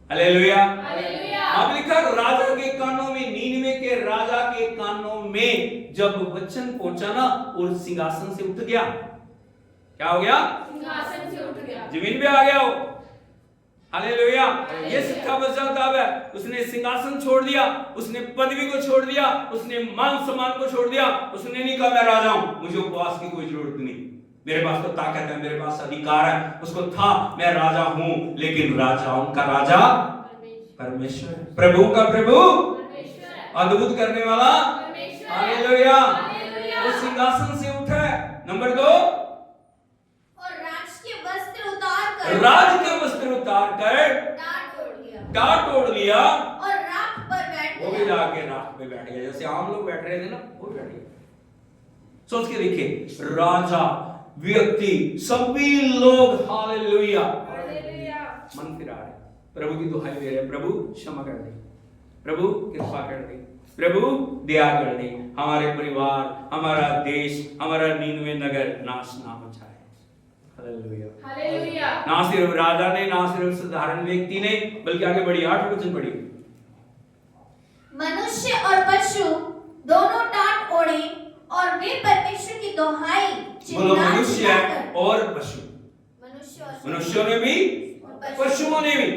Hallelujah, hallelujah. अब लिखा राजा के कानों में, नीनवे के राजा के कानों में जब वचन पहुंचा ना, और सिंहासन से उठ गया। क्या हो गया? सिंहासन से उठ गया, जमीन पे आ गया वो। हालेलुया, ये सच्चा पश्चाताप है। उसने सिंहासन छोड़ दिया, उसने पदवी को छोड़ दिया, उसने मान सम्मान को छोड़ दिया। उसने नहीं कहा मैं राजा हूं, मुझे उपवास की कोई जरूरत नहीं, मेरे पास तो ताकत है, मेरे पास अधिकार है। उसको था मैं राजा हूं, लेकिन राजाओं का राजा परमेश्वर है, प्रभु का प्रभु, अद्भुत करने वाला। हालेलुया, वो सिंहासन से उठा है। नंबर 2, और राज के वस्त्र उतार कर राज के वस्त्र उतार कर टाट ओढ़ लिया टाट ओढ़ लिया, और राख पर बैठ वो भी गया। जाके राख पे बैठ गया, जैसे आम लोग बैठ रहे थे ना, वो बैठ गया। सोच के देखिए, राजा, व्यक्ति, सभी लोग हालेलुया मन फिरा रहे, प्रभु की दुहाई दे रहे, प्रभु क्षमा कर दे, प्रभु कृपा कर दे, प्रभु दया कर दे, हमारे परिवार, हमारा देश, हमारा नीनवे नगर नाश ना हो जाए। Hallelujah, hallelujah. ना सिर्फ राजा ने, ना सिर्फ साधारण व्यक्ति ने, बल्कि आगे बढ़िए 8 वचन पढ़िए। मनुष्य और पशु दोनों टाट ओढ़े और वे परमेश्वर की दोहाई बोलो मनुष्य और पशु, मनुष्य और मनुष्यों ने भी, पशुओं ने भी।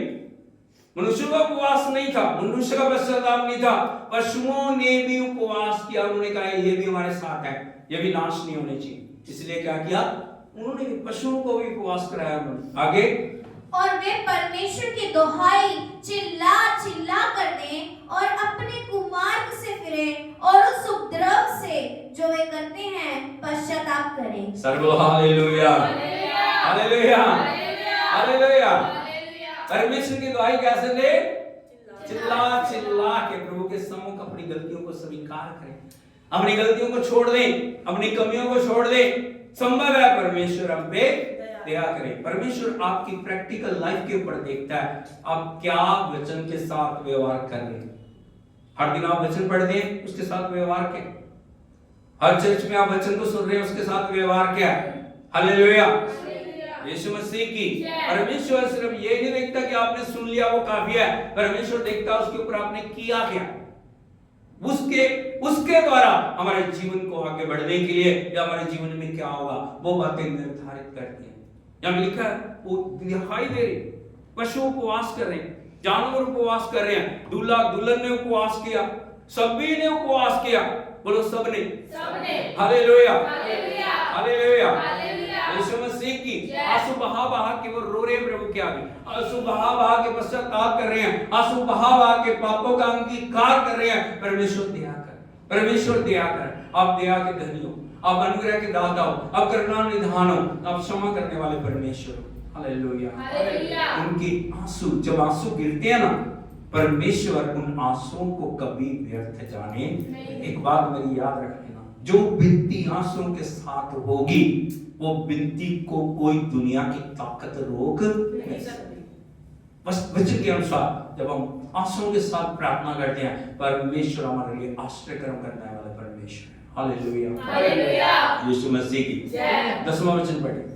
मनुष्य का उपवास नहीं था, मनुष्य का पश्चाताप नहीं था, पशुओं ने भी उपवास किया। उन्होंने कहा ये भी हमारे साथ है, ये भी नाश नहीं होने चाहिए। इसलिए क्या किया उन्होंने, पशुओं को भी उपवास कराया उन्होंने। आगे, और वे परमेश्वर की दोहाई चिल्ला चिल्ला करने और अपने कुमार्ग से फिरे और उस उपद्रव से जो वे करते हैं पश्चाताप करें। सर्वो हालेलुया, हालेलुया, हालेलुया। परमेश्वर की दुआई कैसे दे? चिल्ला चिल्ला के प्रभु के सम्मुख अपनी गलतियों को स्वीकार करें, अपनी गलतियों को छोड़ दें, अपनी कमियों को छोड़ दें। संभव है परमेश्वर हम पे दया करें। परमेश्वर आपकी प्रैक्टिकल लाइफ के ऊपर देखता है आप क्या वचन के साथ व्यवहार कर रहे हैं। हर दिन आप वचन पढ़ते हैं, उसके साथ व्यवहार क्या? हर चर्च में आप वचन को सुन रहे हैं, उसके साथ व्यवहार क्या है? हालेलुया, यीशु मसीह की। परमेश्वर सिर्फ ये नहीं देखता कि आपने सुन लिया वो काफी है, परमेश्वर देखता है उसके ऊपर आपने किया क्या, उसके द्वारा हमारे जीवन को आगे बढ़ने के लिए या हमारे जीवन में क्या होगा वो बातें निर्धारित करती हैं। यहाँ लिखा है वो दिखाई दे रही, पशु उपवास कर रहे हैं, जानवर उपवास कर रहे हैं, दूल्हा दुल्हन ने उपवास किया, सभी ने उपवास किया। बोलो सबने, हालेलुया, हालेलुया, यीशु मसीह की। आंसू बहा बहा के वो रो रहे हैं प्रभु के आगे, आंसू बहा बहा के पश्चाताप कर रहे हैं, आंसू बहा बहा के पापों का अंगीकार कर रहे हैं। परमेश्वर दया कर, परमेश्वर दया कर। आप दया के धनी हो, आप अनुग्रह के दाता हो, आप करुणा निधान हो, आप क्षमा करने वाले परमेश्वर हो। हालेलुया। उनकी आंसू, जब आंसू गिरते हैं ना, परमेश्वर उन आंसुओं को कभी व्यर्थ जाने। एक बात मेरी याद रखना, जो विनती आंसुओं के साथ होगी वो विनती को कोई दुनिया की ताकत रोक नहीं सकती। बस वचन के अनुसार जब हम आंसुओं के साथ प्रार्थना करते हैं, परमेश्वर हमारे लिए आश्चर्य कर्म करने वाला परमेश्वर है। हालेलुया, हालेलुया, यीशु मसीह की। 10वां वचन पढ़िए।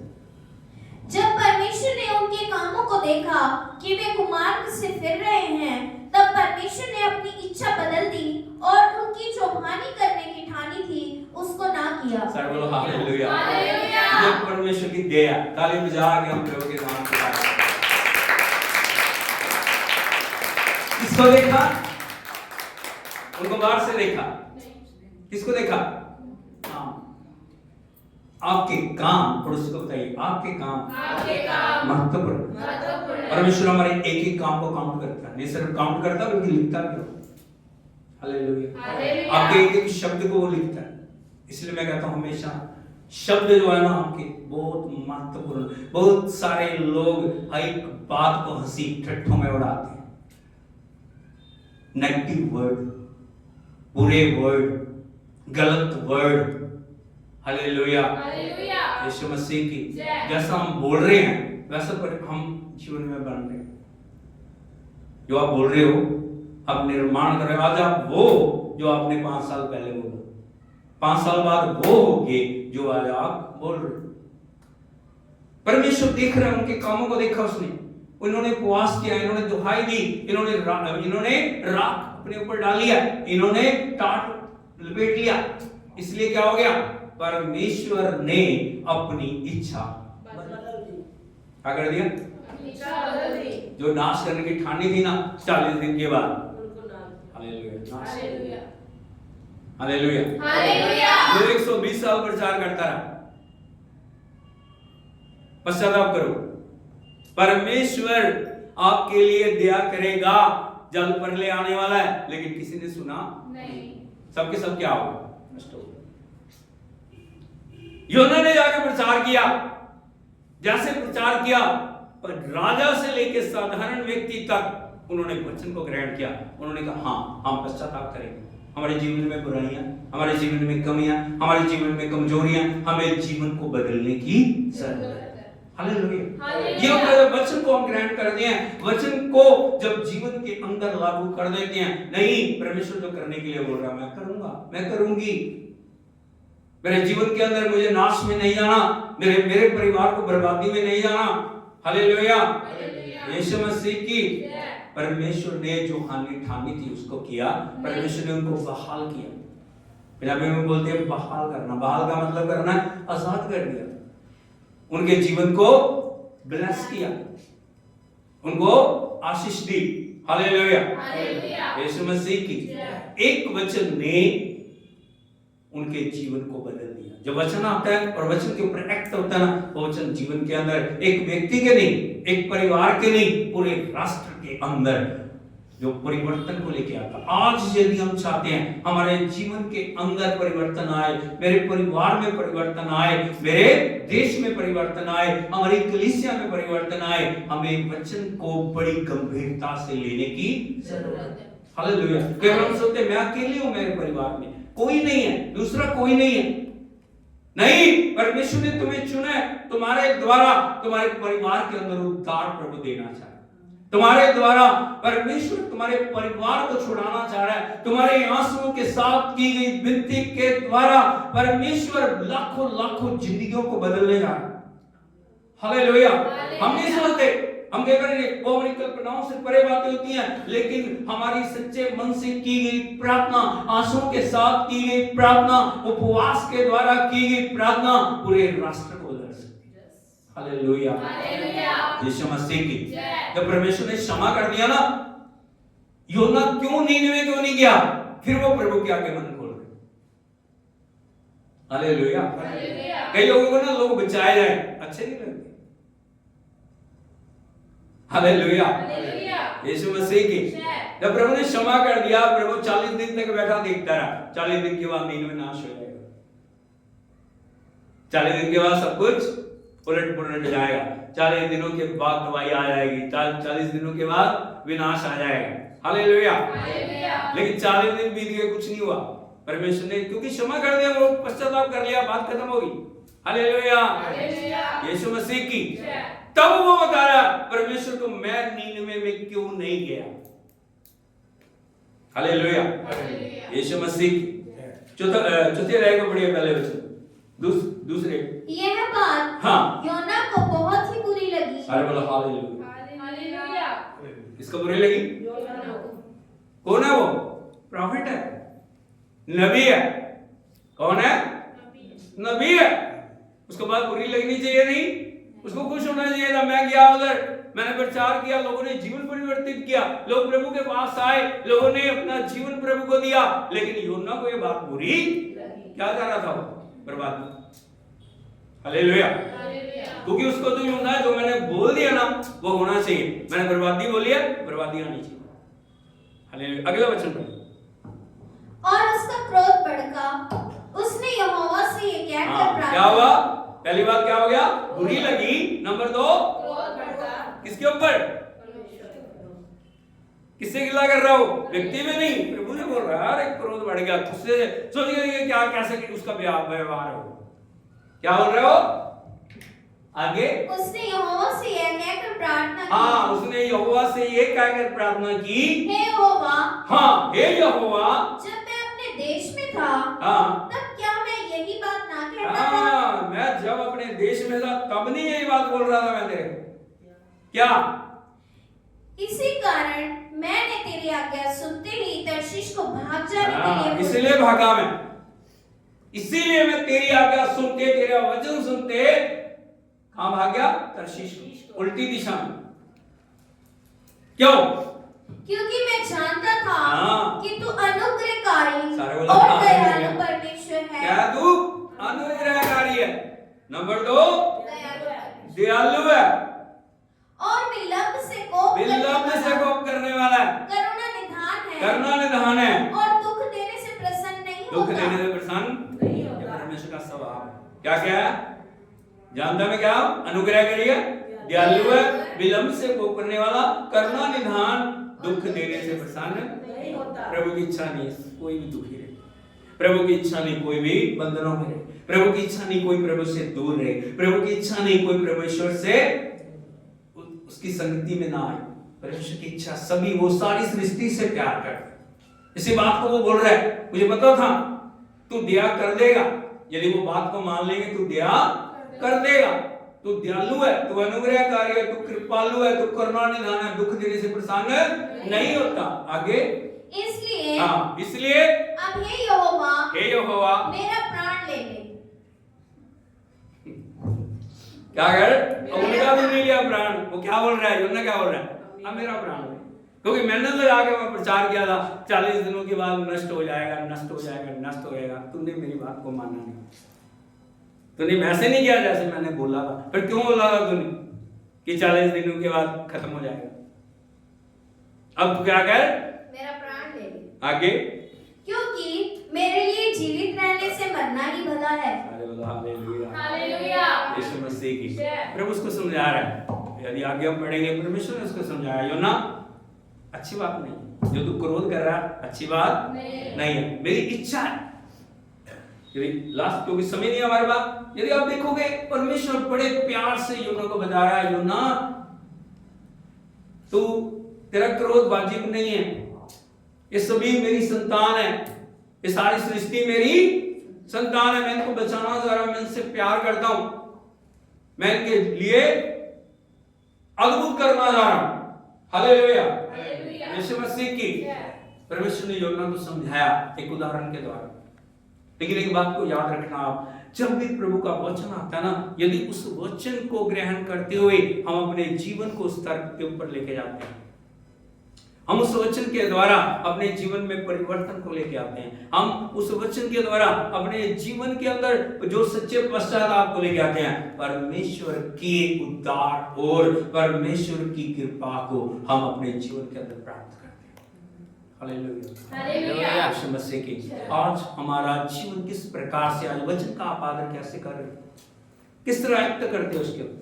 जब परमेश्वर ने उनके कामों को देखा कि वे कुमार्ग से फिर रहे हैं, तब परमेश्वर ने अपनी इच्छा बदल दी और उनकी जो हानि करने की ठानी थी उसको ना किया। सर्वलो हालेलुया, हालेलुया। ये परमेश्वर की दया। ताली बजा के हम प्रभु के नाम को गाएं। किसको देखा? उनको बाहर से देखा। किसको देखा? आपके काम, पड़ोसी को बताइए, आपके काम महत्वपूर्ण। परमेश्वर हमारे एक एक काम को काउंट करता है, नहीं सिर्फ काउंट करता बल्कि लिखता भी हो। हालेलुया, आपके एक एक शब्द को वो लिखता है। इसलिए मैं कहता हूं हमेशा शब्द जो है ना आपके बहुत महत्वपूर्ण। बहुत सारे लोग एक बात को हंसी ठट्ठों में उड़ाते हैं, नेगेटिव वर्ड, बुरे वर्ड, गलत वर्ड। हालेलुया, यीशु मसीह की। जैसा हम बोल रहे हैं वैसा पर हम जीवन में बन रहे हैं। जो आप बोल रहे हो आप निर्माण कर रहे हो। आज आप वो जो आपने 5 साल पहले बोला, 5 साल बाद वो होगे जो आज आप बोल रहे हो। परमेश्वर देख रहे हैं, उनके कामों को देखा उसने। उन्होंने उपवास किया, इन्होंने दुहाई दी, इन्होंने राख अपने ऊपर डाली है, इन्होंने टाट लपेट लिया। इसलिए क्या हो गया? परमेश्वर ने अपनी इच्छा बदल दी। क्या कर दिया? इच्छा बदल दी। जो नाश करने की ठानी थी ना 40 दिन के बाद, हालेलुया, हालेलुया, हालेलुया। जो 120 साल प्रचार करता रहा, पश्चाताप करो, परमेश्वर आपके लिए दया करेगा। जल पर ले आने वाला है, लेकिन किसी ने सुना नहीं। सबके सब क्या होगा? नष्ट हो गए। योना ने जाकर प्रचार किया, जैसे प्रचार किया, पर राजा से लेकर साधारण व्यक्ति तक उन्होंने वचन को ग्रहण किया। उन्होंने कहा हाँ, हम पश्चाताप करेंगे। हमारे जीवन में बुराइयां, हमारे जीवन में कमियां, हमारे जीवन में कमजोरियां, हमें जीवन को बदलने की जरूरत है। हालेलुया। ये वचन को हम ग्रहण करते हैं, वचन को जब जीवन के अंदर लागू कर देते हैं, नहीं परमेश्वर जो करने के लिए बोल रहा है मैं करूंगा, मैं करूंगी। मेरे जीवन के अंदर मुझे नाश में नहीं जाना, मेरे परिवार को बर्बादी में नहीं जाना। हालेलुया, यीशु मसीह की। परमेश्वर ने जो हानि ठानी थी उसको किया, परमेश्वर ने उनको बहाल किया। पंजाबी में बोलते हैं बहाल करना। बहाल का मतलब करना है आजाद कर दिया। उनके जीवन को ब्लेस किया, उनको आशीष दी। हालेलुया। हालेलुया। यीशु मसीह की एक वचन ने उनके जीवन को बदल दिया। जब वचन आता है और वचन के ऊपर एक्ट होता है ना, वो वचन जीवन के अंदर एक व्यक्ति के नहीं, एक परिवार के नहीं, पूरे राष्ट्र के अंदर जो परिवर्तन को लेके आता। आज यदि हम चाहते हैं हमारे जीवन के अंदर परिवर्तन आए, मेरे परिवार में परिवर्तन आए, मेरे देश में परिवर्तन आए, हमारी कलीसिया में परिवर्तन आए, हमें वचन को बड़ी गंभीरता से लेने की जरूरत है। हालेलुया। केवल हम सोचते मैं अकेले हूं, मेरे परिवार में कोई नहीं है, दूसरा कोई नहीं है। नहीं, परमेश्वर ने तुम्हें चुना है, तुम्हारे द्वारा तुम्हारे परिवार के अंदर उद्धार प्रभु देना चाहता है। तुम्हारे द्वारा परमेश्वर तुम्हारे परिवार को छुड़ाना चाह रहा है। तुम्हारे आंसुओं के साथ की गई विनती के द्वारा परमेश्वर लाखों लाखों जिंदगियों को बदलने जा रहा है। हालेलुया। हम नहीं सोचते, हम कह रहे हैं वो हमारी कल्पनाओं से परे बातें होती हैं, लेकिन हमारी सच्चे मन से की गई प्रार्थना, आंसुओं के साथ की गई प्रार्थना, उपवास के द्वारा की गई प्रार्थना पूरे राष्ट्र को बदल सकती है। हालेलुया। यीशु मसीह की जब परमेश्वर ने क्षमा कर दिया ना, योना क्यों नीनिवे क्यों नहीं गया, फिर वो प्रभु के आगे मन खोल रहे। हालेलुया। कई लोगों को ना लोग बचाए जाए अच्छे नहीं लगते। हालेलुया। यीशु मसीह की जब प्रभु ने क्षमा कर दिया, प्रभु 40 दिन तक बैठा देखता रहा। 40 दिन के बाद नीनिवे नाश हो जाएगा। 40 दिन के बाद सब कुछ उलट पुलट जाएगा। 40 दिनों के बाद दवाई आ जाएगी। 40 दिनों के बाद विनाश आ जाएगा। हालेलुया। लेकिन 40 दिन बीत गए, कुछ नहीं हुआ। परमेश्वर ने क्योंकि क्षमा कर दिया, वो पश्चाताप कर लिया, बात खत्म होगी। हालेलुया। यीशु मसीह की तब वो बता रहा परमेश्वर को, मैं नीनिवे में क्यों नहीं गया। हालेलुया। यीशु मसीह चौथे अध्याय को पढ़िए, पहले वचन दूसरे। यह बात हाँ, योना को बहुत ही बुरी लगी। अरे बोलो हालेलुया। किसको बुरी लगी? कौन है वो? प्रॉफिट है, नबी है। कौन है? नबी है। उसको बात बुरी लगनी चाहिए नहीं, उसको खुश होना चाहिए था। मैं गया उधर, मैंने प्रचार किया, लोगों ने जीवन परिवर्तित किया, लोग प्रभु के पास आए, लोगों ने अपना जीवन प्रभु को दिया। लेकिन योना को ये बात बुरी क्या कर रहा था? वो बर्बादी। हालेलुया। क्योंकि उसको तो यूं था, जो मैंने बोल दिया ना वो होना चाहिए। मैंने बर्बादी बोली है, बर्बादी आनी चाहिए। हालेलुया। अगला वचन पढ़िए। और उसका क्रोध भड़का, उसने यहोवा से ये कहकर प्रार्थना। क्या हुआ? पहली बात क्या हो गया? बुरी लगी। नंबर 2, किसके ऊपर? किससे गिला कर रहा हो? व्यक्ति में नहीं, प्रभु ने बोल रहा है। अरे क्रोध बढ़ गया, उससे सोचिए क्या कैसे उसका व्यवहार हो। क्या बोल रहे हो आगे? उसने यहोवा से यह कहकर प्रार्थना की। हाँ, उसने यहोवा से ये कहकर प्रार्थना की, हे यहोवा, हाँ हे यहोवा, जब मैं अपने देश में था, हाँ तब क्या मैं यही बात ना कहता था? हाँ, मैं जब अपने देश में था तब नहीं यही बात बोल रहा था मैं तेरे को। क्या? इसी कारण मैंने तेरी आज्ञा सुनते ही तर्शीश को भाग जाने के लिए इसलिए भागा मैं, इसीलिए मैं तेरी आज्ञा सुनते, तेरा वचन सुनते कहां भाग गया? तर्शीश, उल्टी दिशा में। क्यों? क्योंकि मैं जानता था हाँ। कि तू अनुग्रहकारी सारे बोला और हाँ, दयालु हाँ। परमेश्वर है। क्या तू अनुग्रहकारी है? नंबर 2, दयालु है और विलंब से कोप करने वाला है, करुणा निधान है, करुणा निधान है, और दुख देने से प्रसन्न नहीं दुख होता। देने से प्रसन्न नहीं होता। परमेश्वर का स्वभाव है। क्या क्या है? जानता मैं क्या? अनुग्रह करिए, दयालु है, विलंब से कोप करने वाला, करुणा निधान, दुख देने से प्रसन्न नहीं होता। प्रभु की इच्छा नहीं कोई भी दुखी रहे, प्रभु की इच्छा नहीं कोई भी बंधनों में रहे, प्रभु की इच्छा नहीं कोई प्रभु से दूर रहे, प्रभु की इच्छा नहीं कोई परमेश्वर से उसकी संगति में ना आए। परमेश्वर की इच्छा सभी, वो सारी सृष्टि से प्यार करते। इसी बात को वो बोल रहा है, मुझे पता था तू दया कर देगा, यदि वो बात को मान लेंगे तू दया कर देगा। तू दयालु है, तू अनुग्रहकारी है, तू कृपालु है, तू करुणा निधान है, दुख देने से प्रसन्न नहीं होता। आगे इसलिए हाँ, इसलिए अब हे यहोवा मेरा प्राण ले ले। क्या कर? उनका भी नहीं लिया प्राण। वो क्या बोल रहा है? योना क्या बोल रहा है? अब मेरा प्राण ले। क्योंकि मैंने तो जाके वहां प्रचार किया था 40 दिनों के बाद नष्ट हो जाएगा, नष्ट हो जाएगा, नष्ट हो जाएगा। तुमने मेरी बात को माना नहीं, तूने वैसे नहीं किया जैसे मैंने बोला था। फिर क्यों बोला था तूने कि 40 दिनों के बाद खत्म हो जाएगा? अब तू क्या कर, मेरा प्राण ले ले, आगे क्योंकि मेरे लिए जीवित रहने से मरना ही भला है। हालेलुया। यीशु मसीह की प्रभु उसको समझा रहा है। यदि आगे हम पढ़ेंगे, परमेश्वर ने उसको समझाया, योना अच्छी बात नहीं, जो तू क्रोध कर रहा है अच्छी बात नहीं है, मेरी इच्छा है। यदि लास्ट, क्योंकि समय नहीं हमारे पास, यदि आप देखोगे परमेश्वर बड़े प्यार से योना को बता रहा है, योना तू, तेरा क्रोध वाजिब नहीं है, ये सभी मेरी संतान है, ये सारी सृष्टि मेरी संतान है, मैं इनको बचाना चाह रहा हूं, मैं इनसे प्यार करता हूं, मैं इनके लिए अद्भुत करना चाह रहा हूं। हालेलुया, यीशु मसीह की। परमेश्वर ने योना को समझाया एक उदाहरण के द्वारा। लेकिन एक बात को याद रखना, आप जब भी प्रभु का वचन आता है ना, यदि उस वचन को ग्रहण करते हुए हम अपने जीवन को स्तर के ऊपर लेके जाते हैं, हम उस वचन के द्वारा अपने जीवन में परिवर्तन को लेके आते हैं, हम उस वचन के द्वारा अपने जीवन के अंदर जो सच्चे पश्चाताप को लेके आते हैं, परमेश्वर के उद्धार और परमेश्वर की कृपा को हम अपने जीवन के अंदर प्राप्त करते हैं। हालेलुया, यीशु मसीह की। आज हमारा जीवन किस प्रकार से, आज वचन का आप आदर कैसे कर रहे हैं, किस तरह एक्ट करते हो उसके ऊपर।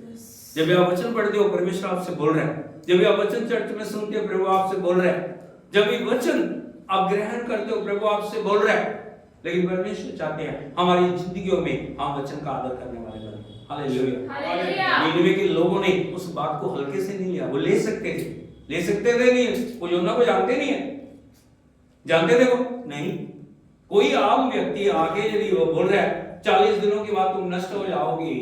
जब भी आप वचन पढ़ते हो, परमेश्वर आपसे बोल रहे हैं। जब भी आप वचन चर्च में सुनते हो, प्रभु आपसे बोल रहे हैं। जब भी वचन आप ग्रहण करते हो, प्रभु आपसे बोल रहे हैं। लेकिन परमेश्वर चाहते हैं हमारी जिंदगियों में हम वचन का आदर करने वाले बने। हालेलुया। निनवे के लोगों ने उस बात को हल्के से नहीं लिया। वो ले सकते थे नहीं, वो योना को जानते नहीं है, जानते थे वो नहीं। कोई आम व्यक्ति आगे यदि वो बोल रहा है 40 दिनों के बाद तुम नष्ट हो जाओगे,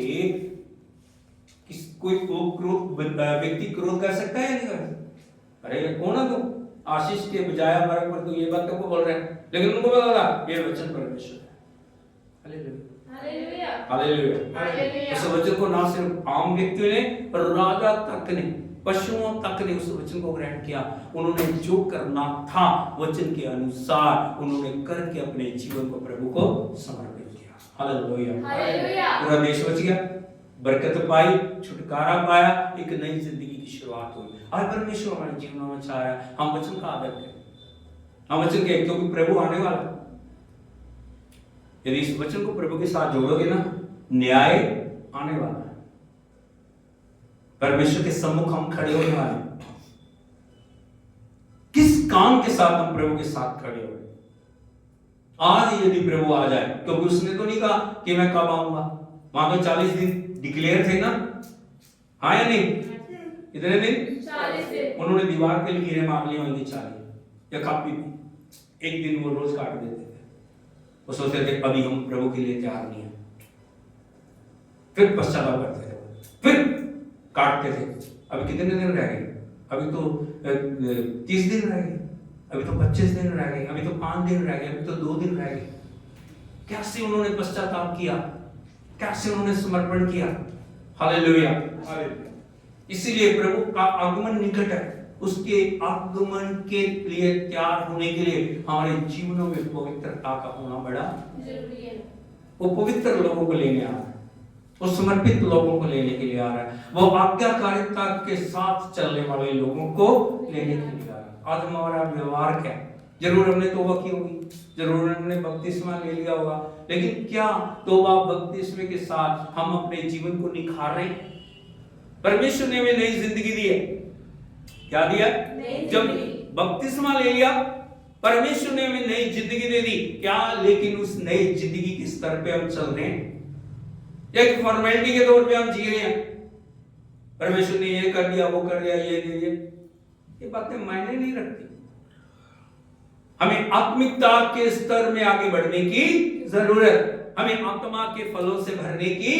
कोई व्यक्ति क्रोध कर सकता है? नहीं कर सकता। अरे कौन है तुम, आशीष के बजाय वर्ग पर तू ये बात को बोल रहे हैं? लेकिन उनको पता था ये वचन परमेश्वर है। हालेलुया। उस वचन को ना सिर्फ आम व्यक्तियों ने, पर राजा तक ने, पशुओं तक ने उस वचन को ग्रहण किया। उन्होंने जो करना था वचन के अनुसार उन्होंने करके अपने जीवन को प्रभु को समर्पित किया। हालेलुया। पूरा देश बच गया, बरकत पाई, छुटकारा पाया, एक नई जिंदगी की शुरुआत हुई। और परमेश्वर हमारे जीवन में चाह रहा है हम वचन का आदर करें, हम वचन के, क्योंकि प्रभु आने वाला है। यदि इस वचन को प्रभु के साथ जोड़ोगे ना, न्याय आने वाला है, परमेश्वर के सम्मुख हम खड़े होने वाले हैं। किस काम के साथ हम प्रभु के साथ खड़े हो? आज यदि प्रभु आ जाए, क्योंकि उसने तो नहीं कहा कि मैं कब आऊंगा, वहां तो 40 दिन डिक्लेयर थे ना, हाँ या नहीं? कितने दिन? 40 दिन। उन्होंने दीवार पे लकीरें मार ली होंगी 40 या काफी, एक दिन वो रोज काट देते थे। वो सोचते थे अभी हम प्रभु के लिए तैयार नहीं है, फिर पश्चाताप करते थे, फिर काटते थे। अभी कितने दिन रह गए? अभी तो 30 दिन रह गए, अभी तो 25 दिन रह गए, अभी तो 5 दिन रह गए, अभी तो 2 दिन रह गए। कैसे उन्होंने पश्चाताप किया, कैसे उन्होंने समर्पण किया। हालेलुया। इसीलिए प्रभु का आगमन निकट है, उसके आगमन के लिए तैयार होने के लिए हमारे जीवनों में पवित्रता का होना बड़ा जरूरी है। वो पवित्र लोगों को लेने आ रहा है, वो समर्पित लोगों को लेने के लिए आ रहा है, वो आज्ञाकारिता के साथ चलने वाले लोगों को लेने के लिए आ रहा है। आज हमारा व्यवहार क्या है? जरूर हमने तौबा की होगी, जरूर हमने बपतिस्मा ले लिया होगा, लेकिन क्या तौबा बपतिस्मे के साथ हम अपने जीवन को निखार रहे हैं? परमेश्वर ने हमें नई जिंदगी दी है। क्या दिया? जब बपतिस्मा ले लिया, परमेश्वर ने हमें नई जिंदगी दे दी। क्या लेकिन उस नई जिंदगी के स्तर पे हम चल रहे हैं? एक फॉर्मेलिटी के तौर पे हम जी रहे हैं? परमेश्वर ने ये कर दिया, वो कर दिया, ये बातें मायने नहीं रखती। हमें आत्मिकता के स्तर में आगे बढ़ने की जरूरत, हमें आत्मा के फलों से भरने की,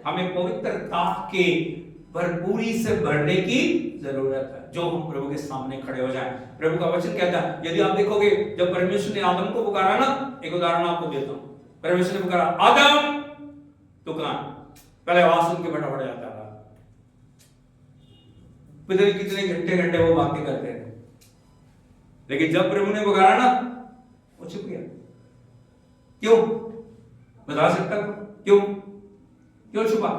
हमें पवित्रता के भरपूरी से भरने की जरूरत है, जो हम प्रभु के सामने खड़े हो जाएं। प्रभु का वचन कहता है, यदि आप देखोगे जब परमेश्वर ने आदम को पुकारा ना, एक उदाहरण आपको देता हूं। परमेश्वर ने पुकारा, आदम तो कहां? पहले आवाज सुन के फटाफट जाता था, कितने घंटे वो बातें करते थे, लेकिन जब प्रभु ने पुकारा ना, वो छुप गया। क्यों? बता सकता हूं क्यों? क्यों छुपा?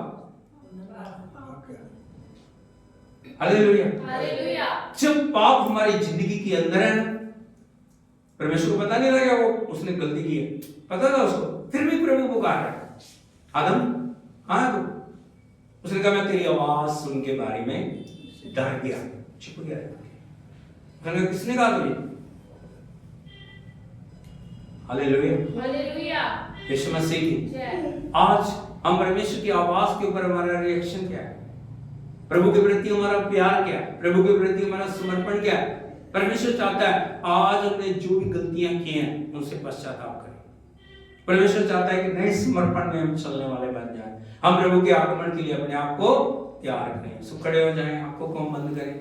हालेलुया। हालेलुया। जब पाप हमारी जिंदगी के अंदर है ना, परमेश्वर को पता नहीं लगा वो उसने गलती की है, पता था उसको, फिर भी प्रभु पुकार रहा है, आदम कहां है तू? उसने कहा मैं तेरी आवाज सुन के बारी में डर गया, छुप गया। उसने कहा किसने कहा तुझे? हालेलुया। हालेलुया। यीशु मसीह की जय। आज हम परमेश्वर की आवाज के ऊपर हमारा रिएक्शन क्या है? प्रभु के प्रति हमारा प्यार क्या है? प्रभु के प्रति हमारा समर्पण क्या है? परमेश्वर चाहता है आज हमने जो भी गलतियां की हैं उनसे पश्चाताप करें। परमेश्वर चाहता है कि नए समर्पण में हम चलने वाले बन जाएं। हम प्रभु के आगमन के लिए अपने आप को तैयार करें। सब खड़े हो जाएं, आंखों को बंद करें।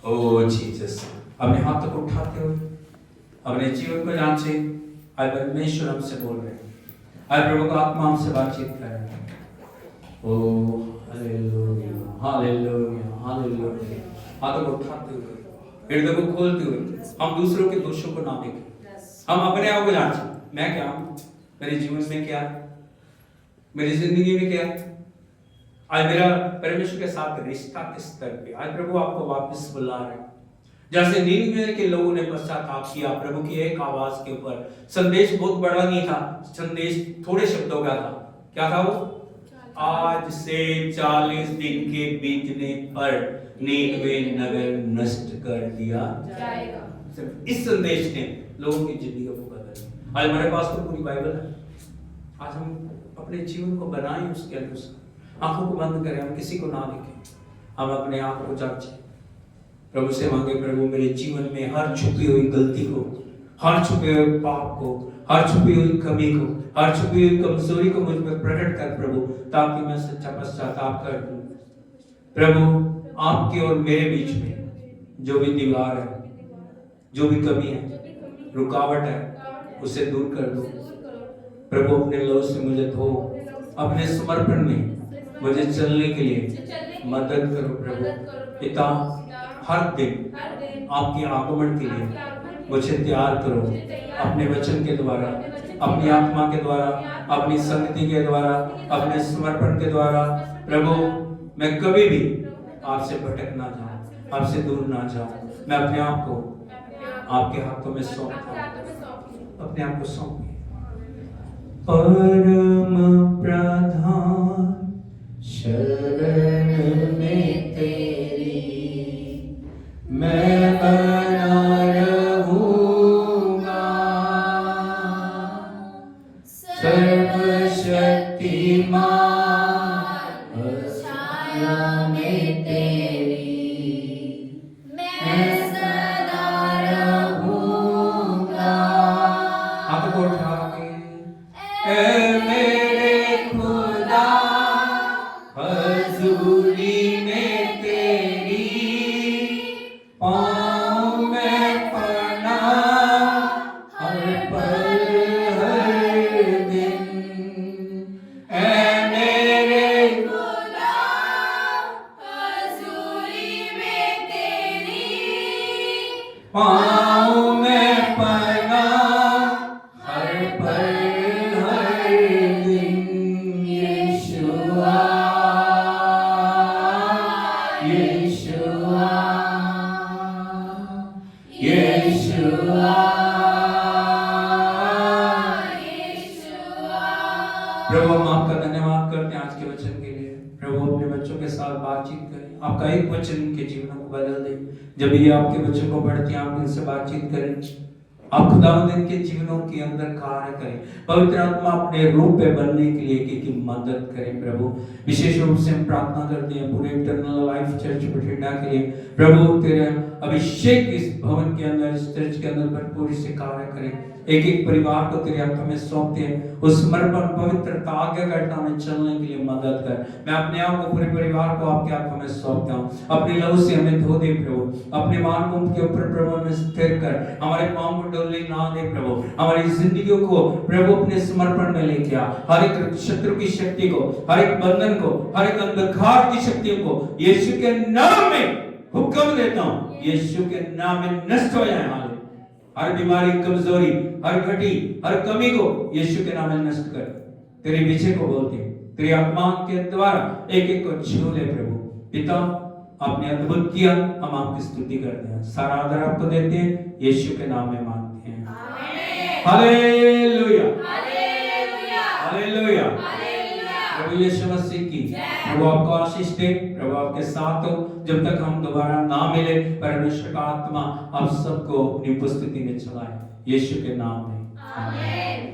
ओ जीसस, अपने हाथों को उठाते हुए अपने जीवन को जांचे। आज परमेश्वर हमसे बोल रहे हैं, आज प्रभु का आत्मा हमसे बातचीत कर रहा है। ओ हालेलुया, हालेलुया, हालेलुया। हाथों को उठाते हुए, हृदय को खोलते हुए हम दूसरों के दोषों को ना देखें, हम अपने आप को जांचें। मैं क्या हूं? मेरे जीवन में क्या है? मेरी जिंदगी में क्या है? आज मेरा परमेश्वर के साथ रिश्ता किस स्तर पे? आज प्रभु आपको वापस बुला रहे हैं। जैसे नीनवे के लोगों ने पश्चाताप किया प्रभु की एक आवाज के ऊपर। संदेश बहुत बड़ा नहीं था, संदेश थोड़े शब्दों का था। क्या था वो? आज से 40 दिन के बीतने पर नीनवे नगर नष्ट कर दिया जाएगा। सिर्फ इस संदेश ने लोगों की जिंदगी को बदल दिया। आज हमारे पास तो पूरी बाइबल है। आज हम अपने जीवन को बनाएं उसके अनुसार। आंखों को बंद करें, हम किसी को ना देखें, हम अपने आप को जांचें। प्रभु से मांगे, प्रभु मेरे जीवन में हर छुपी हुई गलती को, हर छुपे हुए पाप को, हर छुपी हुई कमी को, हर छुपी हुई कमजोरी को मुझ में प्रकट कर प्रभु, ताकि मैं सच्चा पश्चाताप कर दूं। प्रभु आपके और मेरे बीच में जो भी दीवार है, जो भी कमी है, रुकावट है, उसे दूर कर दो प्रभु। अपने लहू से मुझे धो, अपने समर्पण में मुझे चलने के लिए मदद करो प्रभु। पिता, हर दिन आपके आगमन के लिए मुझे तैयार करो, अपने वचन के द्वारा, अपनी आत्मा के द्वारा, अपनी संगति के द्वारा, अपने समर्पण के द्वारा। प्रभु मैं कभी भी आपसे भटक ना जाऊं, आपसे दूर ना जाऊं। मैं अपने आप को आपके हाथों में सौंपता हूं, अपने आप को सौंप। परम प्रधान शरण में तेरी मैं बना रहूंगा, सर्वशक्तिमान छाया में तेरी मैं सदा रहूंगा। हाथ को उठा के, ऐ मेरे खुदा हजूरी में तेरी पाँव में पड़ना हर पल हर दिन। ऐ मेरे खुदा हजूरी में तेरी पाँव में पड़ना हर पल हर दिन। यीशुआ, यीशुआ, यीशुआ, प्रभु हम आपका धन्यवाद करते हैं आज के वचन के लिए। प्रभु अपने बच्चों के साथ बातचीत करें, आपका एक वचन इनके जीवनों को बदल दे। जब ये आपके वचन को पढ़ते हैं, आप इनसे बातचीत करें, आप खुदावंद इनके जीवनों के अंदर कार्य करें। पवित्र आत्मा अपने रूप पे बनने के लिए की मदद करें प्रभु। विशेष रूप से हम प्रार्थना करते हैं पूरे इटर्नल लाइफ चर्च बठिंडा के लिए। प्रभु तेरे अभिषेक इस भवन के अंदर, इस चर्च के अंदर भरपूरी से कार्य करें। एक एक परिवार को तेरे हाथों में सौंपते हैं, उस समर्पण पवित्रता आज्ञाकारिता में चलने के लिए मदद कर। मैं अपने आप को, पूरे परिवार को आपके हाथों में सौंपता हूँ। अपने लहू से हमें धो दे प्रभु, अपने मान मुंह के ऊपर प्रभु में स्थिर कर, हमारे पांव को डोलने ना दे प्रभु। हमारी जिंदगियों को प्रभु अपने समर्पण में लेके आ। हर एक शत्रु की शक्ति को, हर एक बंधन को, हर एक अंधकार की शक्तियों को यीशु के नाम में हुक्म दे कहता हूं यीशु के नाम में नष्ट हो जाए। हाले हर बीमारी, कमजोरी, हर घटी, हर कमी को यीशु के नाम में नष्ट कर। तेरे पीछे को बोलते तेरी आत्मा के द्वारा एक एक को छू ले प्रभु। पिता आपने अद्भुत किया, हम आपकी स्तुति करते हैं, सारा आदर आपको देते हैं, यीशु के नाम में मांगते हैं। हालेलुया हालेलुया। प्रभु यीशु मसीह की प्रभु आपको आशीष दे, प्रभु आपके साथ हो जब तक हम दोबारा ना मिले। परमेश्वर का आत्मा आप सबको अपनी उपस्थिति में चलाए, यीशु के नाम में आमीन।